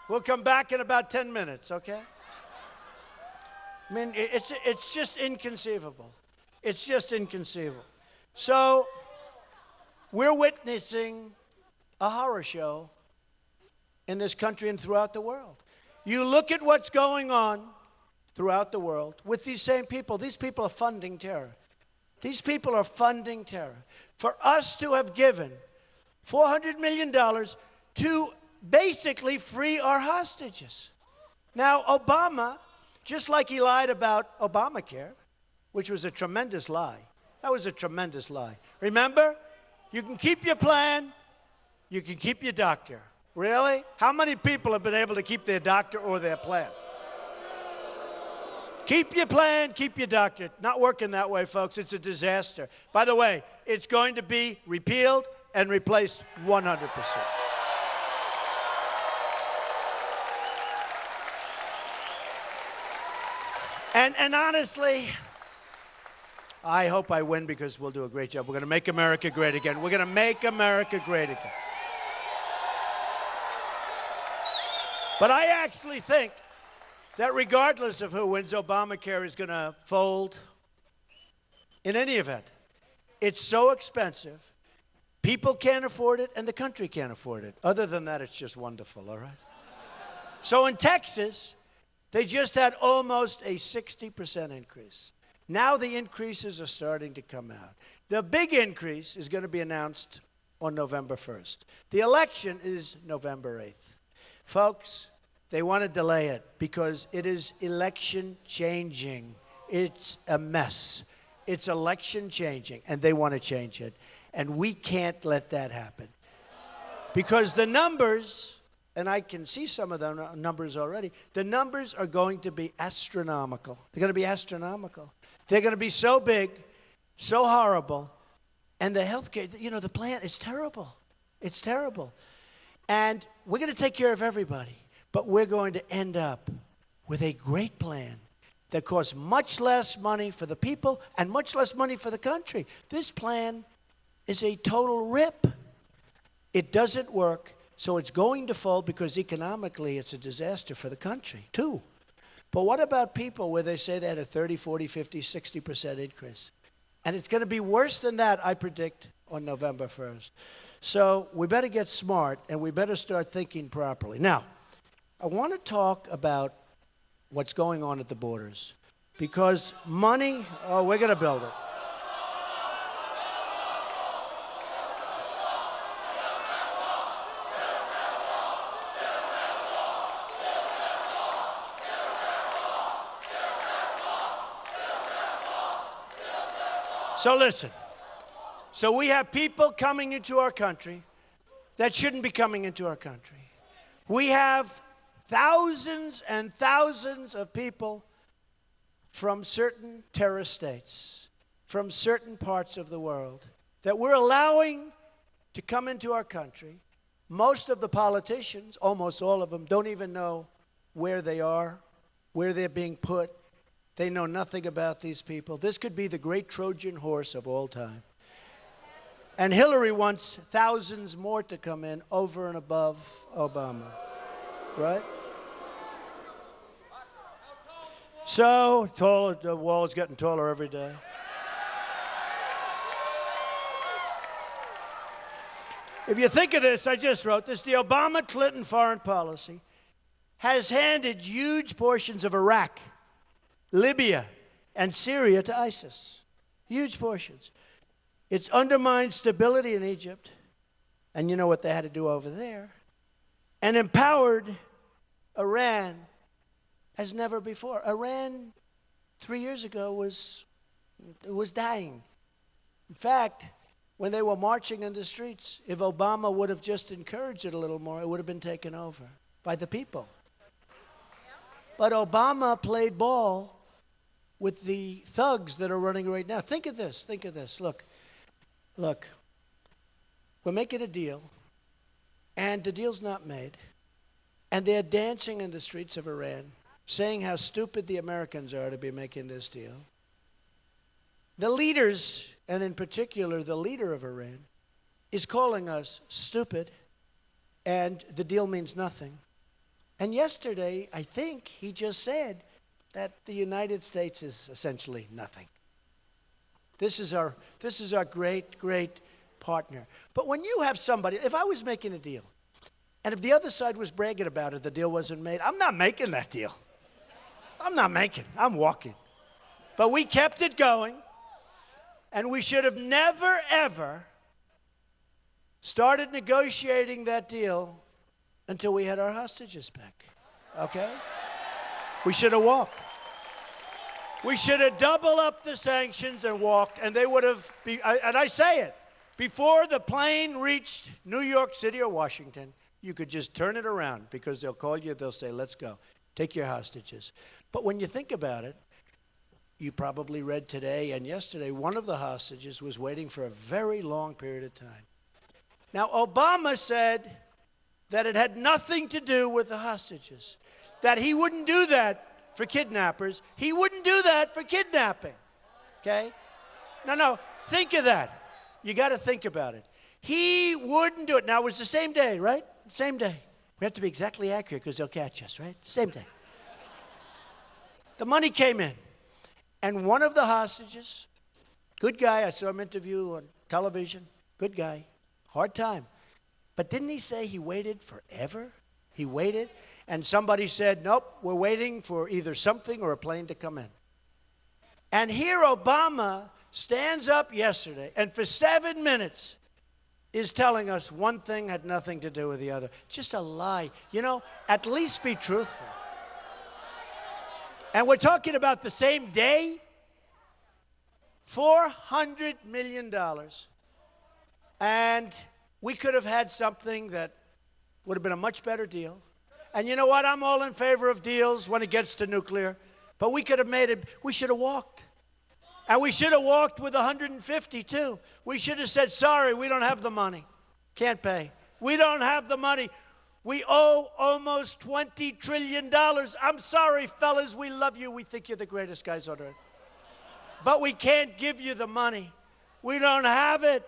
A: We'll come back in about 10 minutes, okay? I mean, it's just inconceivable. It's just inconceivable. So we're witnessing a horror show in this country and throughout the world. You look at what's going on throughout the world with these same people. These people are funding terror. These people are funding terror. For us to have given $400 million to basically free our hostages. Now, Obama, just like he lied about Obamacare, which was a tremendous lie. That was a tremendous lie. Remember, you can keep your plan, you can keep your doctor. Really? How many people have been able to keep their doctor or their plan? Keep your plan, keep your doctor. Not working that way, folks. It's a disaster. By the way, it's going to be repealed and replaced 100%. And honestly, I hope I win because we'll do a great job. We're going to make America great again. We're going to make America great again. But I actually think that regardless of who wins, Obamacare is going to fold in any event. It's so expensive. People can't afford it, and the country can't afford it. Other than that, it's just wonderful, all right? So in Texas, they just had almost a 60% increase. Now the increases are starting to come out. The big increase is going to be announced on November 1st. The election is November 8th. Folks, they want to delay it because it is election changing. It's a mess. It's election changing, and they want to change it. And we can't let that happen. Because the numbers, and I can see some of the numbers already, the numbers are going to be astronomical. They're going to be astronomical. They're going to be so big, so horrible. And the healthcare, the plan is terrible. It's terrible. And we're going to take care of everybody. But we're going to end up with a great plan that costs much less money for the people and much less money for the country. This plan is a total rip. It doesn't work, so it's going to fold because economically it's a disaster for the country, too. But what about people where they say they had a 30, 40, 50, 60% increase? And it's going to be worse than that, I predict, on November 1st. So we better get smart, and we better start thinking properly. Now, I want to talk about what's going on at the borders. Because money, we're going to build it. So listen. So we have people coming into our country that shouldn't be coming into our country. We have thousands and thousands of people from certain terrorist states, from certain parts of the world, that we're allowing to come into our country. Most of the politicians, almost all of them, don't even know where they are, where they're being put. They know nothing about these people. This could be the great Trojan horse of all time. And Hillary wants thousands more to come in over and above Obama. Right? So, tall, the wall is getting taller every day. If you think of this, I just wrote this, the Obama-Clinton foreign policy has handed huge portions of Iraq, Libya, and Syria to ISIS. Huge portions. It's undermined stability in Egypt, and you know what they had to do over there, and empowered Iran as never before. Iran 3 years ago was dying. In fact, when they were marching in the streets, if Obama would have just encouraged it a little more, it would have been taken over by the people. But Obama played ball with the thugs that are running right now. Think of this. Think of this. Look. We're making a deal, and the deal's not made. And they're dancing in the streets of Iran, saying how stupid the Americans are to be making this deal. The leaders, and in particular the leader of Iran, is calling us stupid, and the deal means nothing. And yesterday, I think he just said that the United States is essentially nothing. This is our great, great partner. But when you have somebody, if I was making a deal, and if the other side was bragging about it, the deal wasn't made, I'm not making that deal. I'm walking. But we kept it going, and we should have never, ever started negotiating that deal until we had our hostages back, okay? We should have walked. We should have doubled up the sanctions and walked, and they would have, and I say it, before the plane reached New York City or Washington, you could just turn it around because they'll call you, they'll say, let's go, take your hostages. But when you think about it, you probably read today and yesterday, one of the hostages was waiting for a very long period of time. Now, Obama said that it had nothing to do with the hostages, that he wouldn't do that for kidnappers. He wouldn't do that for kidnapping, okay? No, think of that. You got to think about it. He wouldn't do it. Now, it was the same day, right? Same day. We have to be exactly accurate because they'll catch us, right? Same day. The money came in, and one of the hostages, good guy, I saw him interview on television, good guy, hard time. But didn't he say he waited forever? He waited, and somebody said, nope, we're waiting for either something or a plane to come in. And here Obama stands up yesterday, and for 7 minutes is telling us one thing had nothing to do with the other. Just a lie. You know, at least be truthful. And we're talking about the same day, $400 million. And we could have had something that would have been a much better deal. And you know what? I'm all in favor of deals when it gets to nuclear. But we could have made it, we should have walked. And we should have walked with 150 too. We should have said, sorry, we don't have the money. Can't pay. We don't have the money. We owe almost $20 trillion. I'm sorry, fellas, we love you. We think you're the greatest guys on earth. But we can't give you the money. We don't have it.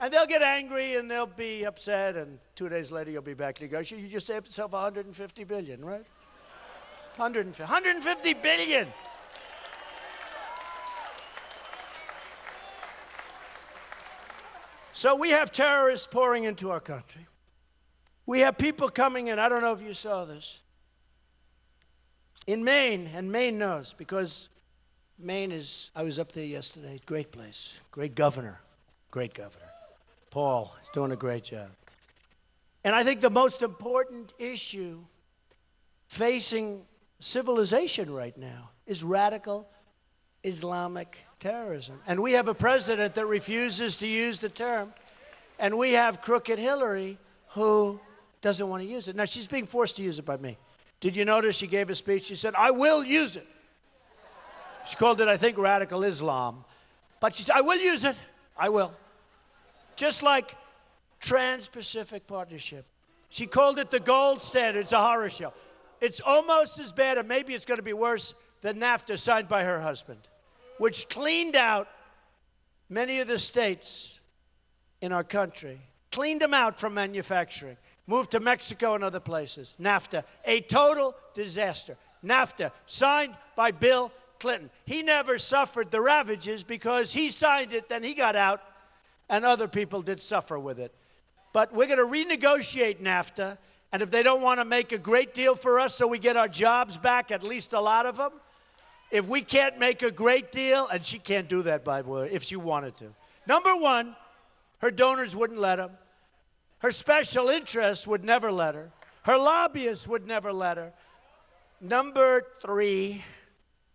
A: And they'll get angry and they'll be upset, and 2 days later you'll be back negotiating. You just saved yourself $150 billion, right? 150 billion. So we have terrorists pouring into our country. We have people coming in. I don't know if you saw this. In Maine, and Maine knows, because Maine is, I was up there yesterday, great place, great governor. Paul is doing a great job. And I think the most important issue facing civilization right now is radical Islamic terrorism. And we have a president that refuses to use the term. And we have crooked Hillary who doesn't want to use it. Now, she's being forced to use it by me. Did you notice she gave a speech? She said, I will use it. She called it, I think, radical Islam. But she said, I will use it. I will. Just like Trans-Pacific Partnership. She called it the gold standard. It's a horror show. It's almost as bad, and maybe it's going to be worse, than NAFTA signed by her husband, which cleaned out many of the states in our country, cleaned them out from manufacturing, moved to Mexico and other places. NAFTA, a total disaster. NAFTA, signed by Bill Clinton. He never suffered the ravages because he signed it, then he got out, and other people did suffer with it. But we're going to renegotiate NAFTA, and if they don't want to make a great deal for us so we get our jobs back, at least a lot of them, if we can't make a great deal, and she can't do that, by the way, if she wanted to. Number one, her donors wouldn't let her. Her special interests would never let her. Her lobbyists would never let her. Number three,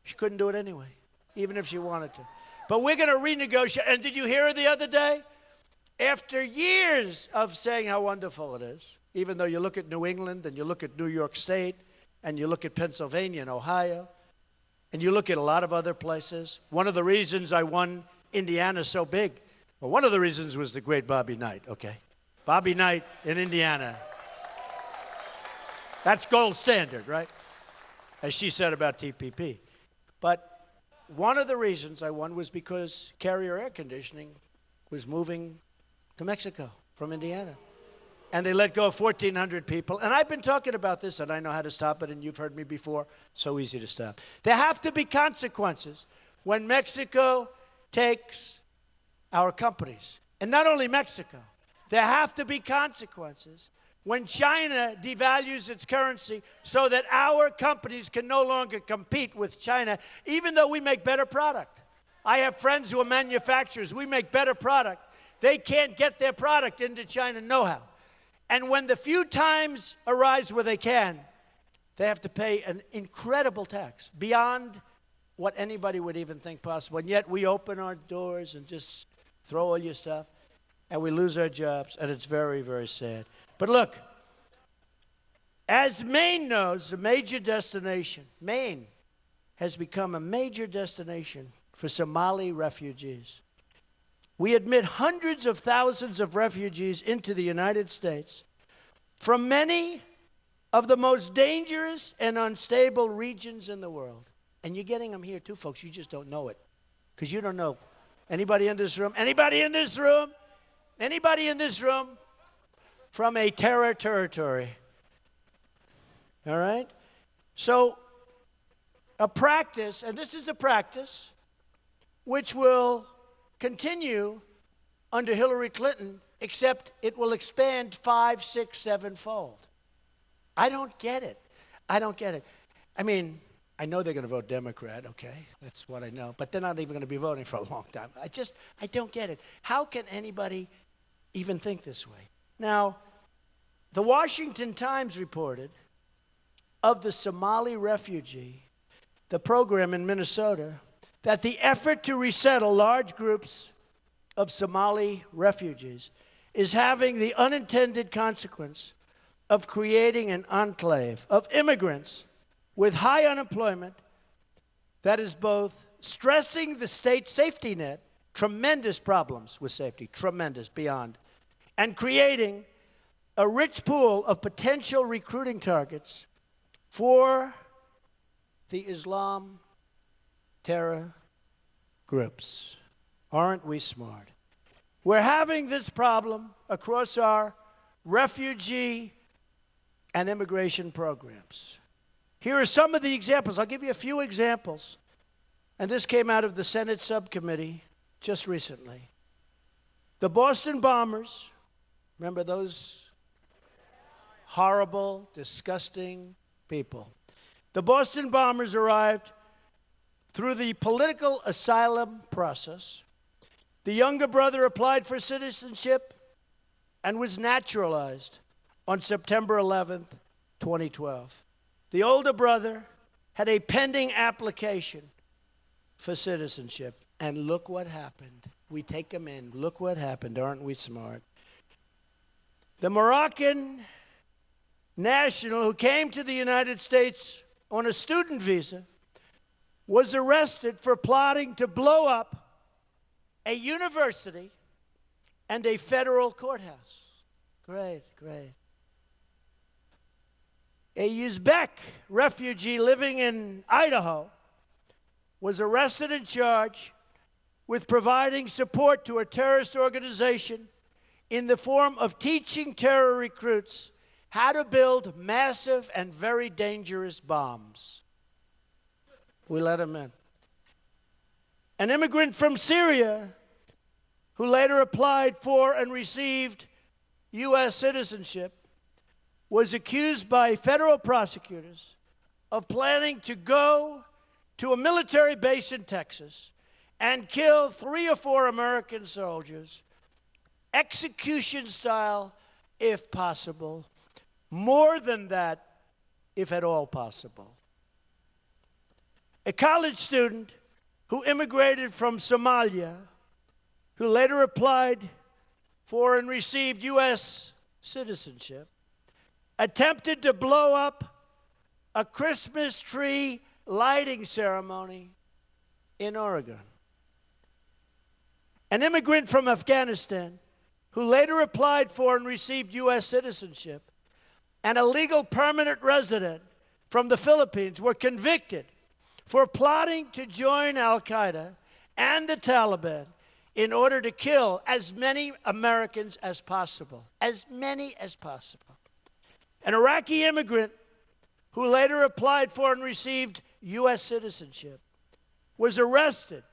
A: she couldn't do it anyway, even if she wanted to. But we're going to renegotiate. And did you hear her the other day? After years of saying how wonderful it is, even though you look at New England and you look at New York State and you look at Pennsylvania and Ohio and you look at a lot of other places, one of the reasons I won Indiana so big, well, one of the reasons was the great Bobby Knight, okay? Bobby Knight in Indiana. That's gold standard, right? As she said about TPP. But one of the reasons I won was because Carrier Air Conditioning was moving to Mexico from Indiana. And they let go of 1,400 people. And I've been talking about this, and I know how to stop it, and you've heard me before. So easy to stop. There have to be consequences when Mexico takes our companies. And not only Mexico. There have to be consequences when China devalues its currency so that our companies can no longer compete with China, even though we make better product. I have friends who are manufacturers. We make better product. They can't get their product into China know-how. And when the few times arise where they can, they have to pay an incredible tax beyond what anybody would even think possible. And yet we open our doors and just throw all your stuff, and we lose our jobs, and it's very, very sad. But look, as Maine knows, a major destination, Maine has become a major destination for Somali refugees. We admit hundreds of thousands of refugees into the United States from many of the most dangerous and unstable regions in the world. And you're getting them here too, folks. You just don't know it because you don't know. Anybody in this room? Anybody in this room? Anybody in this room from a terror territory? All right? So a practice, and this is a practice, which will continue under Hillary Clinton, except it will expand 5, 6, 7-fold. I don't get it. I don't get it. I mean, I know they're going to vote Democrat, okay? That's what I know. But they're not even going to be voting for a long time. I don't get it. How can anybody even think this way. Now, the Washington Times reported of the Somali refugee, the program in Minnesota, that the effort to resettle large groups of Somali refugees is having the unintended consequence of creating an enclave of immigrants with high unemployment that is both stressing the state safety net, tremendous problems with safety, tremendous, beyond, and creating a rich pool of potential recruiting targets for the Islam terror groups. Aren't we smart? We're having this problem across our refugee and immigration programs. Here are some of the examples. I'll give you a few examples. And this came out of the Senate subcommittee just recently. The Boston bombers, remember those horrible, disgusting people? The Boston bombers arrived through the political asylum process. The younger brother applied for citizenship and was naturalized on September 11th, 2012. The older brother had a pending application for citizenship. And look what happened. We take them in. Look what happened. Aren't we smart? The Moroccan national who came to the United States on a student visa was arrested for plotting to blow up a university and a federal courthouse. Great, great. A Uzbek refugee living in Idaho was arrested and charged with providing support to a terrorist organization in the form of teaching terror recruits how to build massive and very dangerous bombs. We let him in. An immigrant from Syria who later applied for and received U.S. citizenship was accused by federal prosecutors of planning to go to a military base in Texas and kill 3 or 4 American soldiers, execution style, if possible, more than that, if at all possible. A college student who immigrated from Somalia, who later applied for and received U.S. citizenship, attempted to blow up a Christmas tree lighting ceremony in Oregon. An immigrant from Afghanistan who later applied for and received U.S. citizenship, and a legal permanent resident from the Philippines were convicted for plotting to join al-Qaeda and the Taliban in order to kill as many Americans as possible. As many as possible. An Iraqi immigrant who later applied for and received U.S. citizenship was arrested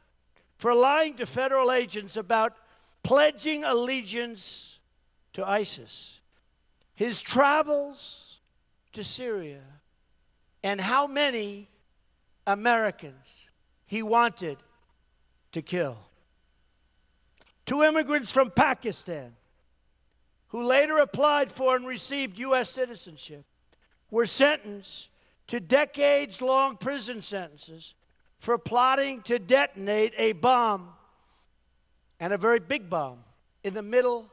A: for lying to federal agents about pledging allegiance to ISIS, his travels to Syria, and how many Americans he wanted to kill. 2 immigrants from Pakistan who later applied for and received U.S. citizenship were sentenced to decades-long prison sentences for plotting to detonate a bomb, and a very big bomb, in the middle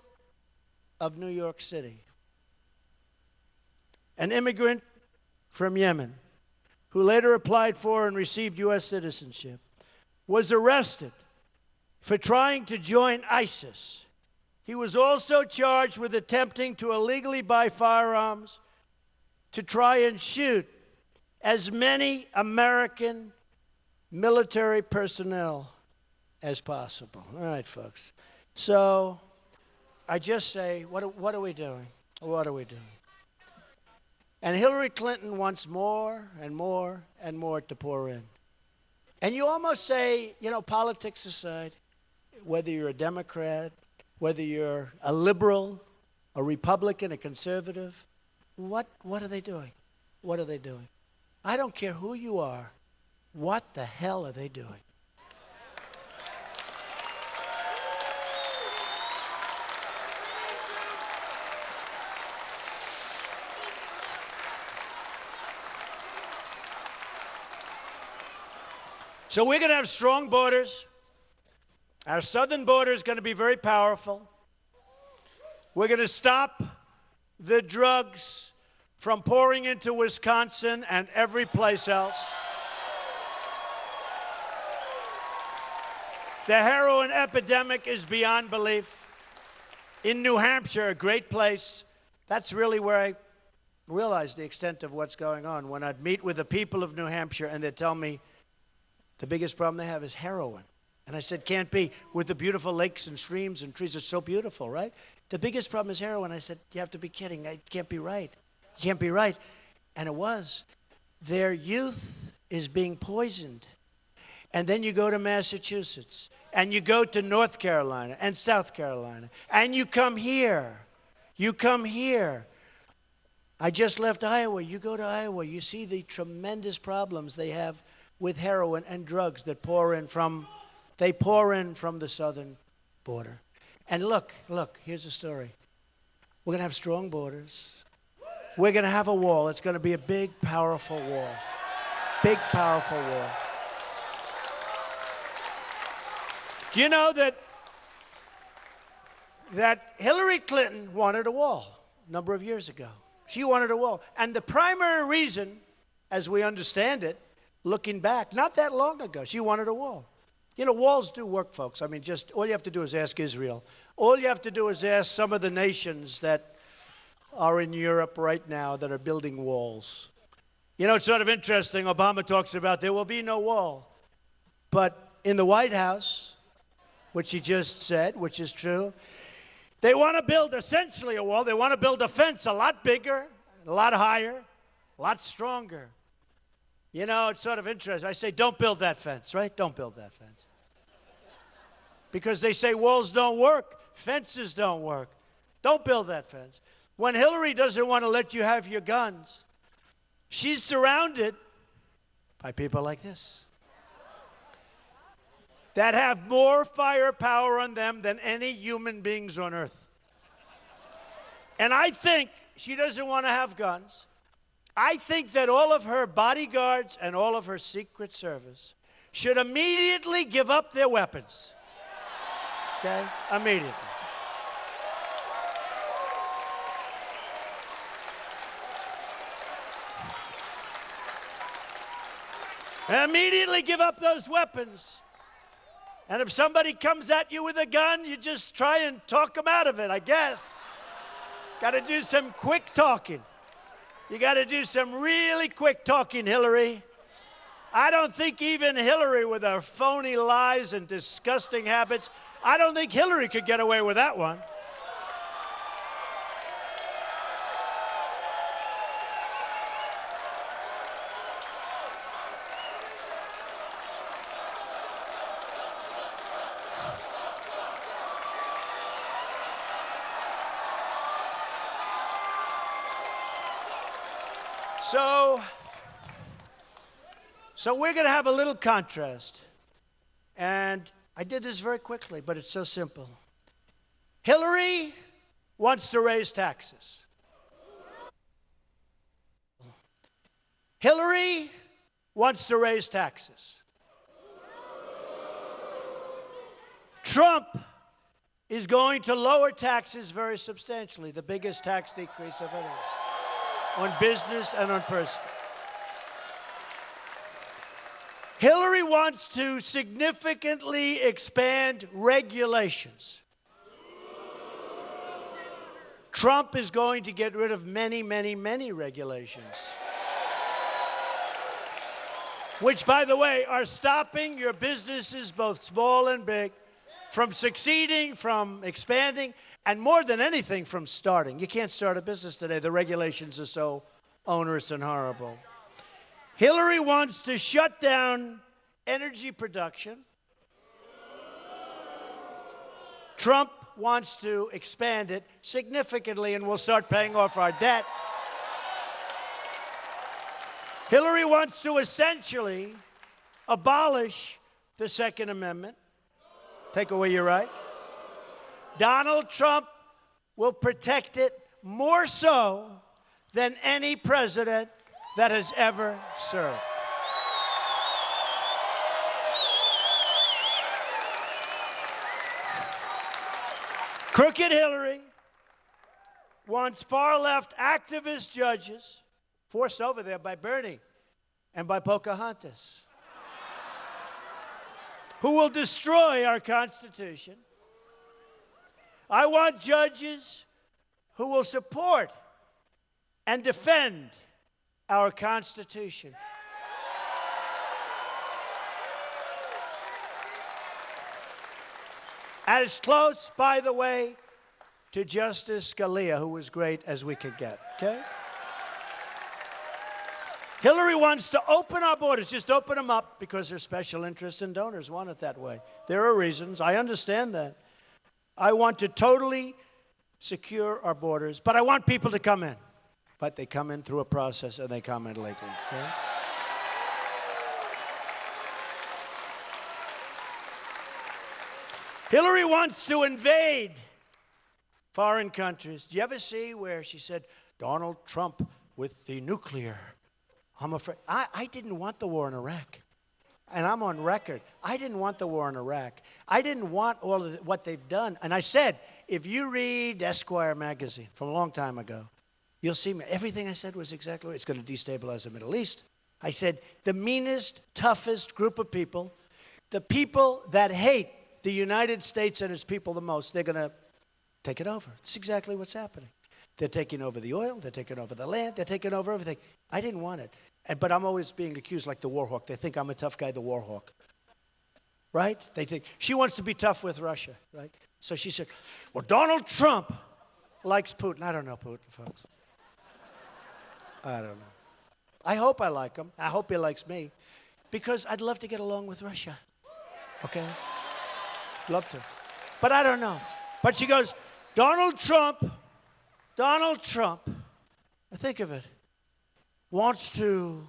A: of New York City. An immigrant from Yemen who later applied for and received U.S. citizenship was arrested for trying to join ISIS. He was also charged with attempting to illegally buy firearms to try and shoot as many American military personnel as possible. All right, folks. So I just say, what are we doing? What are we doing? And Hillary Clinton wants more and more and more to pour in. And you almost say, you know, politics aside, whether you're a Democrat, whether you're a liberal, a Republican, a conservative, what are they doing? What are they doing? I don't care who you are. What the hell are they doing? So we're going to have strong borders. Our southern border is going to be very powerful. We're going to stop the drugs from pouring into Wisconsin and every place else. The heroin epidemic is beyond belief. In New Hampshire, a great place, that's really where I realized the extent of what's going on. When I'd meet with the people of New Hampshire and they'd tell me the biggest problem they have is heroin. And I said, can't be. With the beautiful lakes and streams and trees, it's so beautiful, right? The biggest problem is heroin. I said, you have to be kidding. It can't be right. It can't be right. And it was. Their youth is being poisoned. And then you go to Massachusetts, and you go to North Carolina and South Carolina, and you come here. You come here. I just left Iowa. You go to Iowa, you see the tremendous problems they have with heroin and drugs that pour in from the southern border. And look, here's the story. We're going to have strong borders. We're going to have a wall. It's going to be a big, powerful wall. Big, powerful wall. Do you know that Hillary Clinton wanted a wall a number of years ago? She wanted a wall. And the primary reason, as we understand it, looking back, not that long ago, she wanted a wall. You know, walls do work, folks. I mean, just all you have to do is ask Israel. All you have to do is ask some of the nations that are in Europe right now that are building walls. You know, it's sort of interesting. Obama talks about there will be no wall. But in the White House, which he just said, which is true, they want to build essentially a wall. They want to build a fence a lot bigger, a lot higher, a lot stronger. You know, it's sort of interesting. I say, don't build that fence, right? Don't build that fence. Because they say walls don't work, fences don't work. Don't build that fence. When Hillary doesn't want to let you have your guns, she's surrounded by people like this that have more firepower on them than any human beings on earth. And I think she doesn't want to have guns. I think that all of her bodyguards and all of her Secret Service should immediately give up their weapons. Okay? Immediately. Immediately give up those weapons. And if somebody comes at you with a gun, you just try and talk them out of it, I guess. Got to do some quick talking. You got to do some really quick talking, Hillary. I don't think even Hillary, with her phony lies and disgusting habits, I don't think Hillary could get away with that one. So we're going to have a little contrast. And I did this very quickly, but it's so simple. Hillary wants to raise taxes. Hillary wants to raise taxes. Trump is going to lower taxes very substantially, the biggest tax decrease of any, on business and on personal. Hillary wants to significantly expand regulations. Trump is going to get rid of many, many, many regulations, which, by the way, are stopping your businesses, both small and big, from succeeding, from expanding, and more than anything, from starting. You can't start a business today. The regulations are so onerous and horrible. Hillary wants to shut down energy production. Trump wants to expand it significantly, and we'll start paying off our debt. Hillary wants to essentially abolish the Second Amendment, take away your rights. Donald Trump will protect it more so than any president that has ever served. Crooked Hillary wants far-left activist judges, forced over there by Bernie and by Pocahontas, who will destroy our Constitution. I want judges who will support and defend our Constitution. As close, by the way, to Justice Scalia, who was great as we could get, okay? Hillary wants to open our borders, just open them up because her special interests and donors want it that way. There are reasons. I understand that. I want to totally secure our borders, but I want people to come in. But they come in through a process and they come in legally, okay? Hillary wants to invade foreign countries. Do you ever see where she said, Donald Trump with the nuclear? I'm afraid. I didn't want the war in Iraq. And I'm on record. I didn't want the war in Iraq. I didn't want all of what they've done. And I said, if you read Esquire magazine from a long time ago, you'll see me. Everything I said was exactly right. It's going to destabilize the Middle East. I said, the meanest, toughest group of people, the people that hate the United States and its people the most, they're going to take it over. That's exactly what's happening. They're taking over the oil. They're taking over the land. They're taking over everything. I didn't want it. But I'm always being accused like the war hawk. They think I'm a tough guy, the war hawk. Right? They think she wants to be tough with Russia. Right? So she said, well, Donald Trump likes Putin. I don't know Putin, folks. I don't know. I hope I like him. I hope he likes me. Because I'd love to get along with Russia. Okay? Love to. But I don't know. But she goes, Donald Trump, think of it, wants to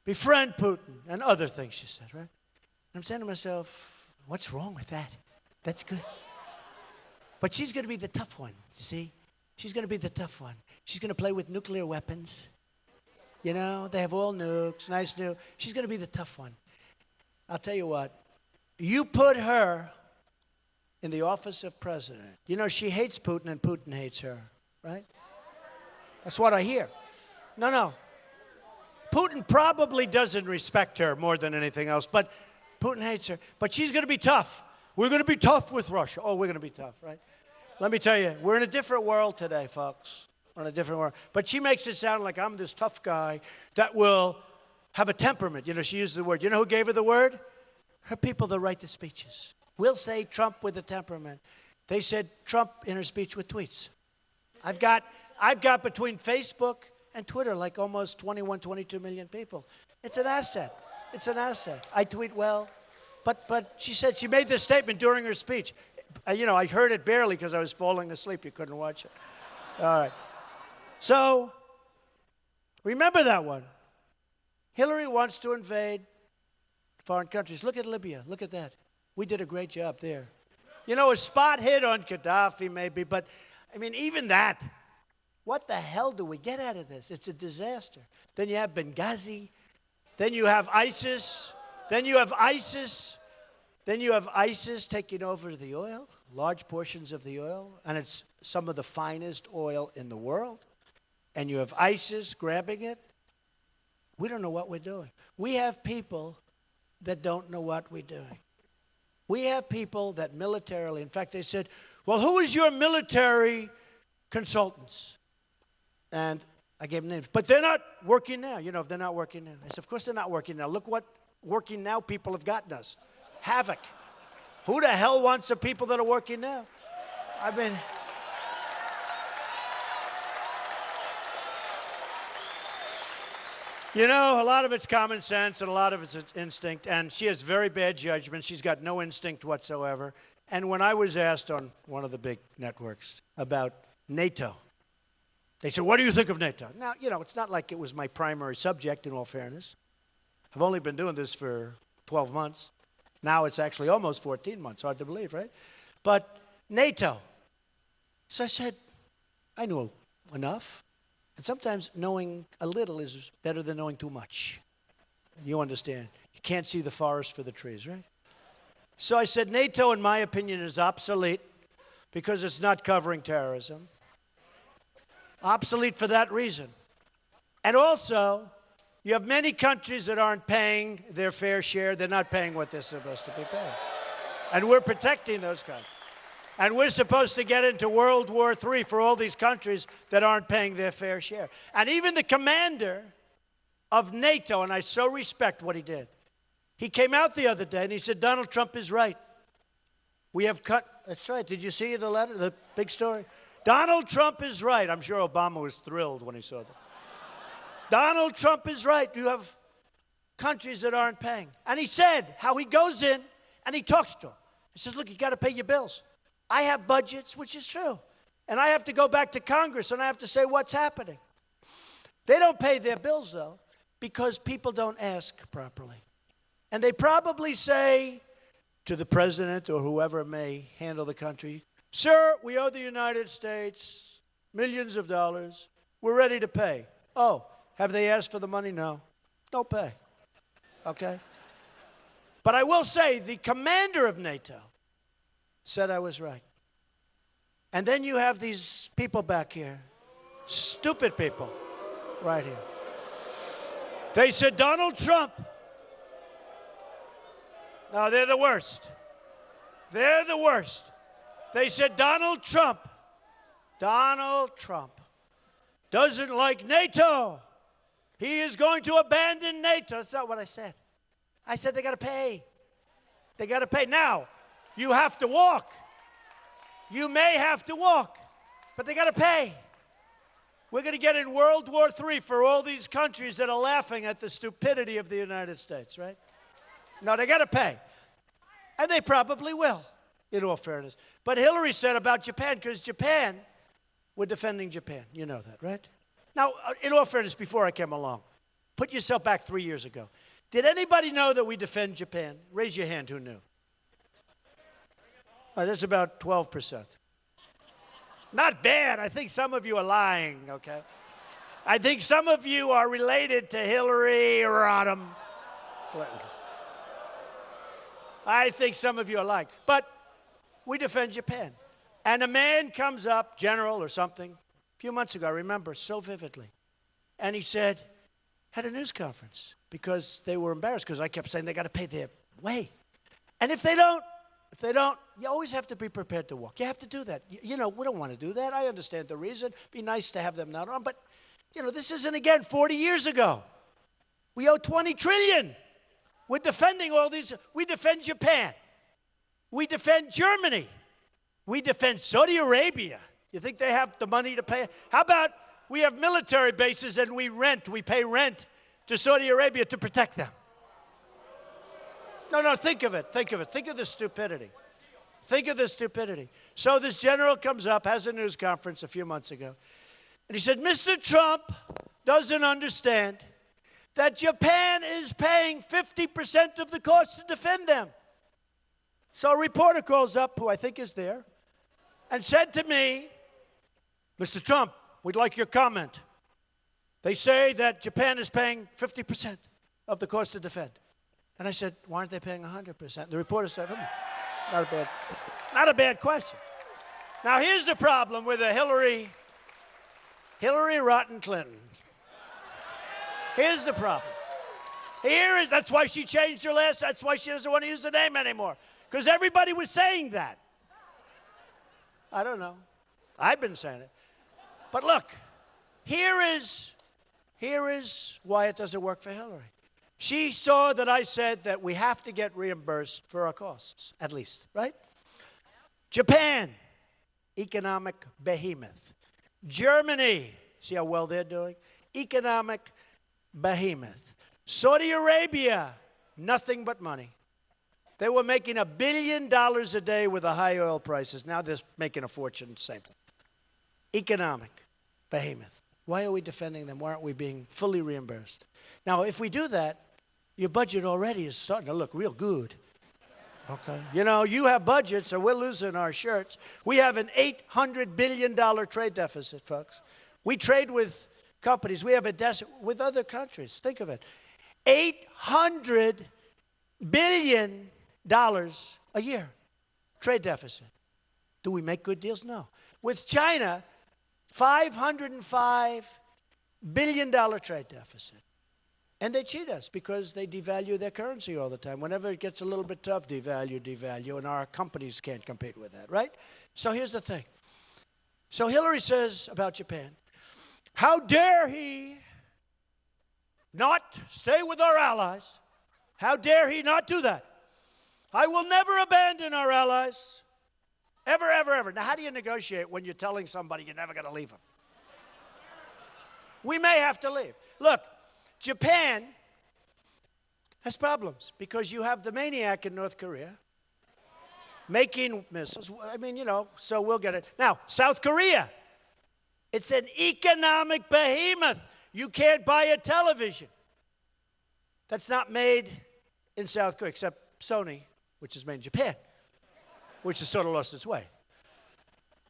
A: befriend Putin and other things, she said, right? And I'm saying to myself, what's wrong with that? That's good. But she's going to be the tough one, you see? She's going to be the tough one. She's going to play with nuclear weapons. You know, they have all nukes, nice nuke. She's going to be the tough one. I'll tell you what, you put her in the office of president. You know, she hates Putin and Putin hates her, right? That's what I hear. No. Putin probably doesn't respect her more than anything else, but Putin hates her. But she's going to be tough. We're going to be tough with Russia. Oh, we're going to be tough, right? Let me tell you, we're in a different world today, folks. We're in a different world. But she makes it sound like I'm this tough guy that will have a temperament. You know, she used the word. You know who gave her the word? Her people that write the speeches. We'll say Trump with a temperament. They said Trump in her speech with tweets. I've got between Facebook and Twitter like almost 21, 22 million people. It's an asset. It's an asset. I tweet well. But she said she made this statement during her speech. You know, I heard it barely because I was falling asleep. You couldn't watch it. All right. So, remember that one. Hillary wants to invade foreign countries. Look at Libya. Look at that. We did a great job there. You know, a spot hit on Gaddafi maybe, but, I mean, even that, what the hell do we get out of this? It's a disaster. Then you have Benghazi. Then you have ISIS. Then you have ISIS taking over the oil, large portions of the oil, and it's some of the finest oil in the world. And you have ISIS grabbing it. We don't know what we're doing. We have people that don't know what we're doing. We have people that militarily, in fact, they said, well, who is your military consultants? And I gave them names. But they're not working now. You know, if they're not working now. I said, of course they're not working now. Look what working now people have gotten us. Havoc. Who the hell wants the people that are working now? I mean, you know, a lot of it's common sense and a lot of it's instinct. And she has very bad judgment. She's got no instinct whatsoever. And when I was asked on one of the big networks about NATO, they said, what do you think of NATO? Now, you know, it's not like it was my primary subject, in all fairness. I've only been doing this for 12 months. Now it's actually almost 14 months. Hard to believe, right? But NATO. So I said, I knew enough. And sometimes knowing a little is better than knowing too much. You understand. You can't see the forest for the trees, right? So I said, NATO, in my opinion, is obsolete. because it's not covering terrorism. Obsolete for that reason. And also, you have many countries that aren't paying their fair share. They're not paying what they're supposed to be paying. And we're protecting those countries. And we're supposed to get into World War III for all these countries that aren't paying their fair share. And even the commander of NATO, and I so respect what he did, he came out the other day and he said, Donald Trump is right. We have cut, that's right, did you see the letter, the big story? Donald Trump is right. I'm sure Obama was thrilled when he saw that. Donald Trump is right. You have countries that aren't paying. And he said how he goes in and he talks to them. He says, look, you got to pay your bills. I have budgets, which is true. And I have to go back to Congress and I have to say what's happening. They don't pay their bills, though, because people don't ask properly. And they probably say to the president or whoever may handle the country, sir, we owe the United States millions of dollars. We're ready to pay. Oh, have they asked for the money? No. Don't pay. Okay? But I will say the commander of NATO said I was right. And then you have these people back here, stupid people, right here. They said Donald Trump. No, they're the worst. They're the worst. They said Donald Trump doesn't like NATO. He is going to abandon NATO. That's not what I said. I said they got to pay. They got to pay. Now, you have to walk. You may have to walk, but they got to pay. We're going to get in World War III for all these countries that are laughing at the stupidity of the United States, right? No, they got to pay. And they probably will, in all fairness. But Hillary said about Japan, because Japan, we're defending Japan. You know that, right? Now, in all fairness, before I came along, put yourself back 3 years ago. Did anybody know that we defend Japan? Raise your hand who knew. Oh, that's about 12%. Not bad. I think some of you are lying, okay? I think some of you are related to Hillary Rodham Clinton. I think some of you are lying. But we defend Japan. And a man comes up, general or something, a few months ago, I remember so vividly. And he said, had a news conference because they were embarrassed because I kept saying they got to pay their way. And if they don't, you always have to be prepared to walk. You have to do that. You know, we don't want to do that. I understand the reason. Be nice to have them not on. But, you know, this isn't, again, 40 years ago. We owe $20 trillion. We're defending all these. We defend Japan. We defend Germany. We defend Saudi Arabia. You think they have the money to pay? How about we have military bases and we pay rent to Saudi Arabia to protect them? No, think of it. Think of the stupidity. Think of the stupidity. So this general comes up, has a news conference a few months ago, and he said, Mr. Trump doesn't understand that Japan is paying 50% of the cost to defend them. So a reporter calls up, who I think is there, and said to me, Mr. Trump, we'd like your comment. They say that Japan is paying 50% of the cost to defend. And I said, why aren't they paying 100%? The reporter said, not a bad question. Now, here's the problem with a Hillary Rotten Clinton. Here's the problem. That's why she changed her that's why she doesn't want to use the name anymore. Because everybody was saying that. I don't know. I've been saying it. But look, here is why it doesn't work for Hillary. She saw that I said that we have to get reimbursed for our costs, at least, right? Japan, economic behemoth. Germany, see how well they're doing? Economic behemoth. Saudi Arabia, nothing but money. They were making $1 billion a day with the high oil prices. Now they're making a fortune, same thing. Economic behemoth. Why are we defending them? Why aren't we being fully reimbursed? Now, if we do that, your budget already is starting to look real good. Okay? You know, you have budgets, so we're losing our shirts. We have an $800 billion trade deficit, folks. We trade with companies. We have a deficit with other countries. Think of it. $800 billion a year trade deficit. Do we make good deals? No. With China, $505 billion trade deficit. And they cheat us because they devalue their currency all the time. Whenever it gets a little bit tough, devalue, and our companies can't compete with that, right? So here's the thing. So Hillary says about Japan, how dare he not stay with our allies? How dare he not do that? I will never abandon our allies. Ever, ever, ever. Now, how do you negotiate when you're telling somebody you're never going to leave them? We may have to leave. Look, Japan has problems because you have the maniac in North Korea making missiles. I mean, you know, so we'll get it. Now, South Korea, it's an economic behemoth. You can't buy a television that's not made in South Korea, except Sony, which is made in Japan, which has sort of lost its way.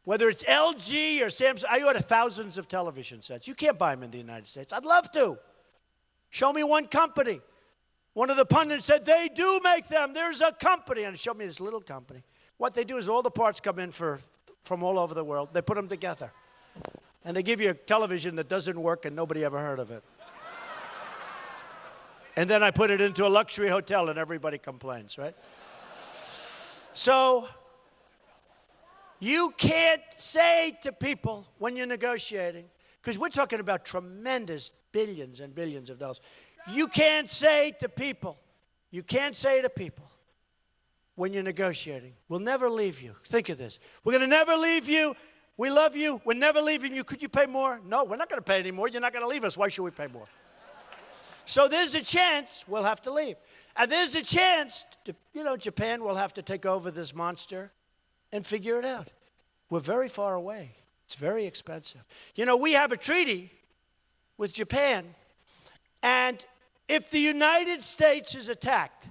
A: Whether it's LG or Samsung, I order thousands of television sets. You can't buy them in the United States. I'd love to. Show me one company. One of the pundits said, they do make them. There's a company. And showed me this little company. What they do is all the parts come in from all over the world. They put them together. And they give you a television that doesn't work and nobody ever heard of it. And then I put it into a luxury hotel and everybody complains, right? So you can't say to people when you're negotiating, because we're talking about tremendous billions and billions of dollars. You can't say to people when you're negotiating, we'll never leave you. Think of this. We're going to never leave you. We love you. We're never leaving you. Could you pay more? No, we're not going to pay any more. You're not going to leave us. Why should we pay more? So there's a chance we'll have to leave. And there's a chance, Japan will have to take over this monster and figure it out. We're very far away. It's very expensive. We have a treaty with Japan, and if the United States is attacked,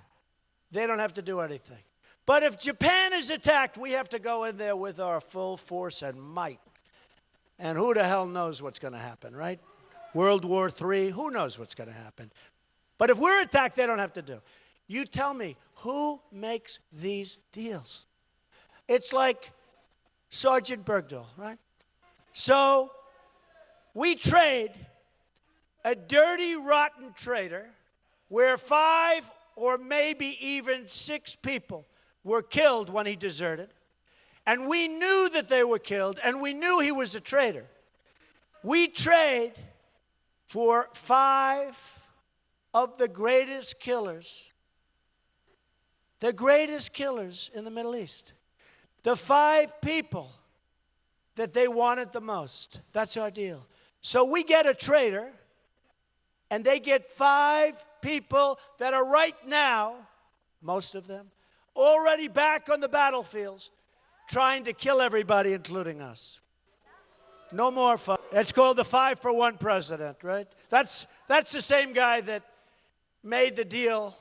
A: they don't have to do anything. But if Japan is attacked, we have to go in there with our full force and might. And who the hell knows what's going to happen, right? World War III, who knows what's going to happen? But if we're attacked, they don't have to do. You tell me, who makes these deals? It's like Sergeant Bergdahl, right? So we trade a dirty, rotten traitor where 5 or maybe even 6 people were killed when he deserted. And we knew that they were killed, and we knew he was a traitor. We trade for 5 of the greatest killers in the Middle East. The 5 people that they wanted the most. That's our deal. So we get a traitor, and they get 5 people that are right now, most of them, already back on the battlefields, trying to kill everybody, including us. No more fun. It's called the 5-for-1 president, right? That's the same guy that made the deal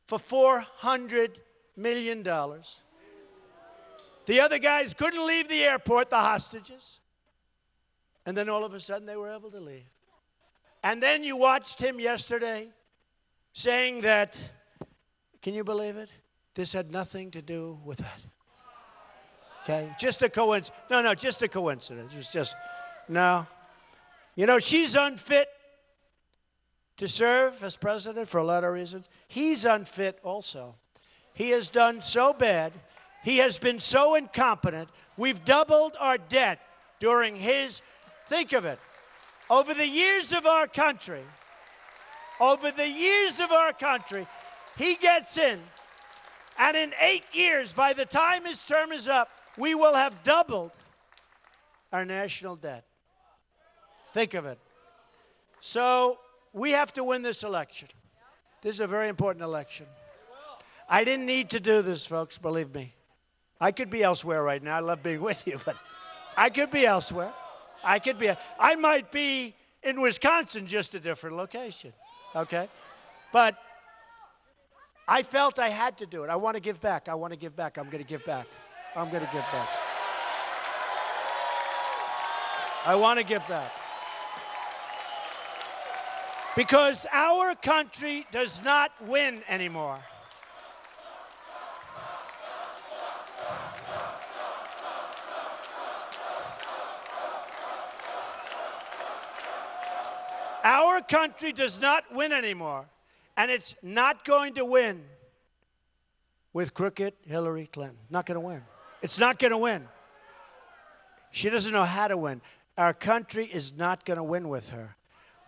A: for $400 million. The other guys couldn't leave the airport, the hostages. And then all of a sudden they were able to leave. And then you watched him yesterday saying that, can you believe it? This had nothing to do with that. Okay? Just a coincidence. No, just a coincidence. It was just, no. She's unfit to serve as president for a lot of reasons. He's unfit also. He has done so bad. He has been so incompetent. We've doubled our debt during his, think of it, over the years of our country, he gets in, and in 8 years, by the time his term is up, we will have doubled our national debt. Think of it. So we have to win this election. This is a very important election. I didn't need to do this, folks, believe me. I could be elsewhere right now. I love being with you, but I could be elsewhere. I might be in Wisconsin, just a different location, okay? But I felt I had to do it. I want to give back. I'm going to give back. I want to give back. Because our country does not win anymore. Our country does not win anymore, and it's not going to win with crooked Hillary Clinton. Not going to win. It's not going to win. She doesn't know how to win. Our country is not going to win with her.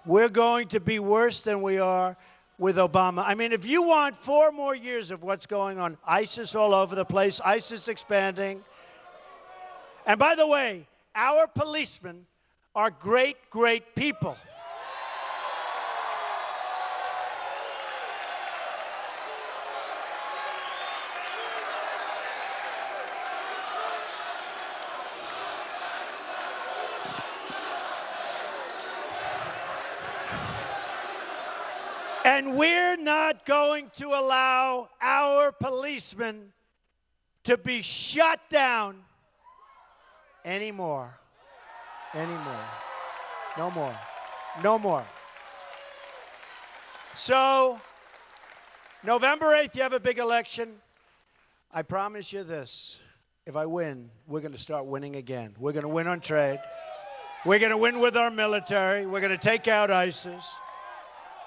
A: We're going to be worse than we are with Obama. I mean, if you want 4 more years of what's going on, ISIS all over the place, ISIS expanding. And by the way, our policemen are great, great people. And we're not going to allow our policemen to be shut down anymore. Anymore. No more. No more. So, November 8th, you have a big election. I promise you this. If I win, we're going to start winning again. We're going to win on trade. We're going to win with our military. We're going to take out ISIS.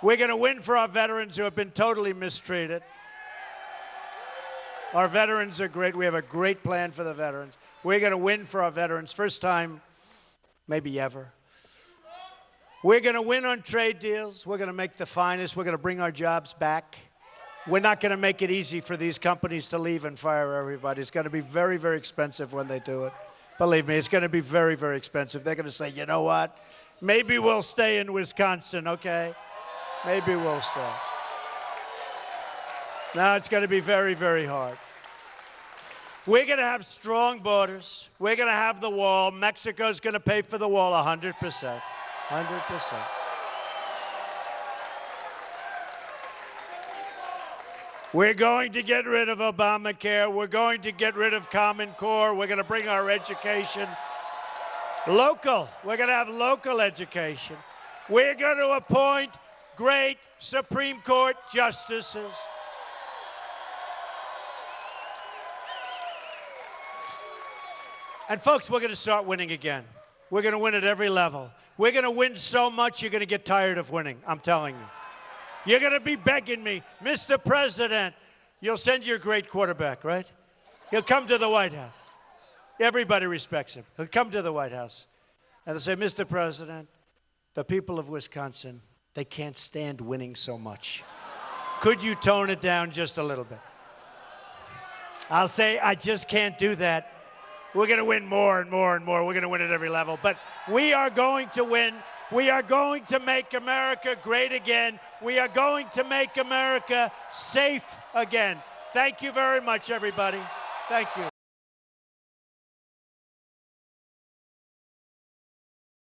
A: We're going to win for our veterans who have been totally mistreated. Our veterans are great. We have a great plan for the veterans. We're going to win for our veterans. First time, maybe ever. We're going to win on trade deals. We're going to make the finest. We're going to bring our jobs back. We're not going to make it easy for these companies to leave and fire everybody. It's going to be very, very expensive when they do it. Believe me, it's going to be very, very expensive. They're going to say, you know what? Maybe we'll stay in Wisconsin, okay? Maybe we'll stay. Now it's going to be very, very hard. We're going to have strong borders. We're going to have the wall. Mexico's going to pay for the wall 100%. 100%. We're going to get rid of Obamacare. We're going to get rid of Common Core. We're going to bring our education local. We're going to have local education. We're going to appoint great Supreme Court justices. And folks, we're going to start winning again. We're going to win at every level. We're going to win so much you're going to get tired of winning, I'm telling you. You're going to be begging me, Mr. President, you'll send your great quarterback, right? He'll come to the White House. Everybody respects him. He'll come to the White House. And they'll say, Mr. President, the people of Wisconsin, they can't stand winning so much. Could you tone it down just a little bit? I'll say, I just can't do that. We're going to win more and more and more. We're going to win at every level. But we are going to win. We are going to make America great again. We are going to make America safe again. Thank you very much, everybody. Thank you.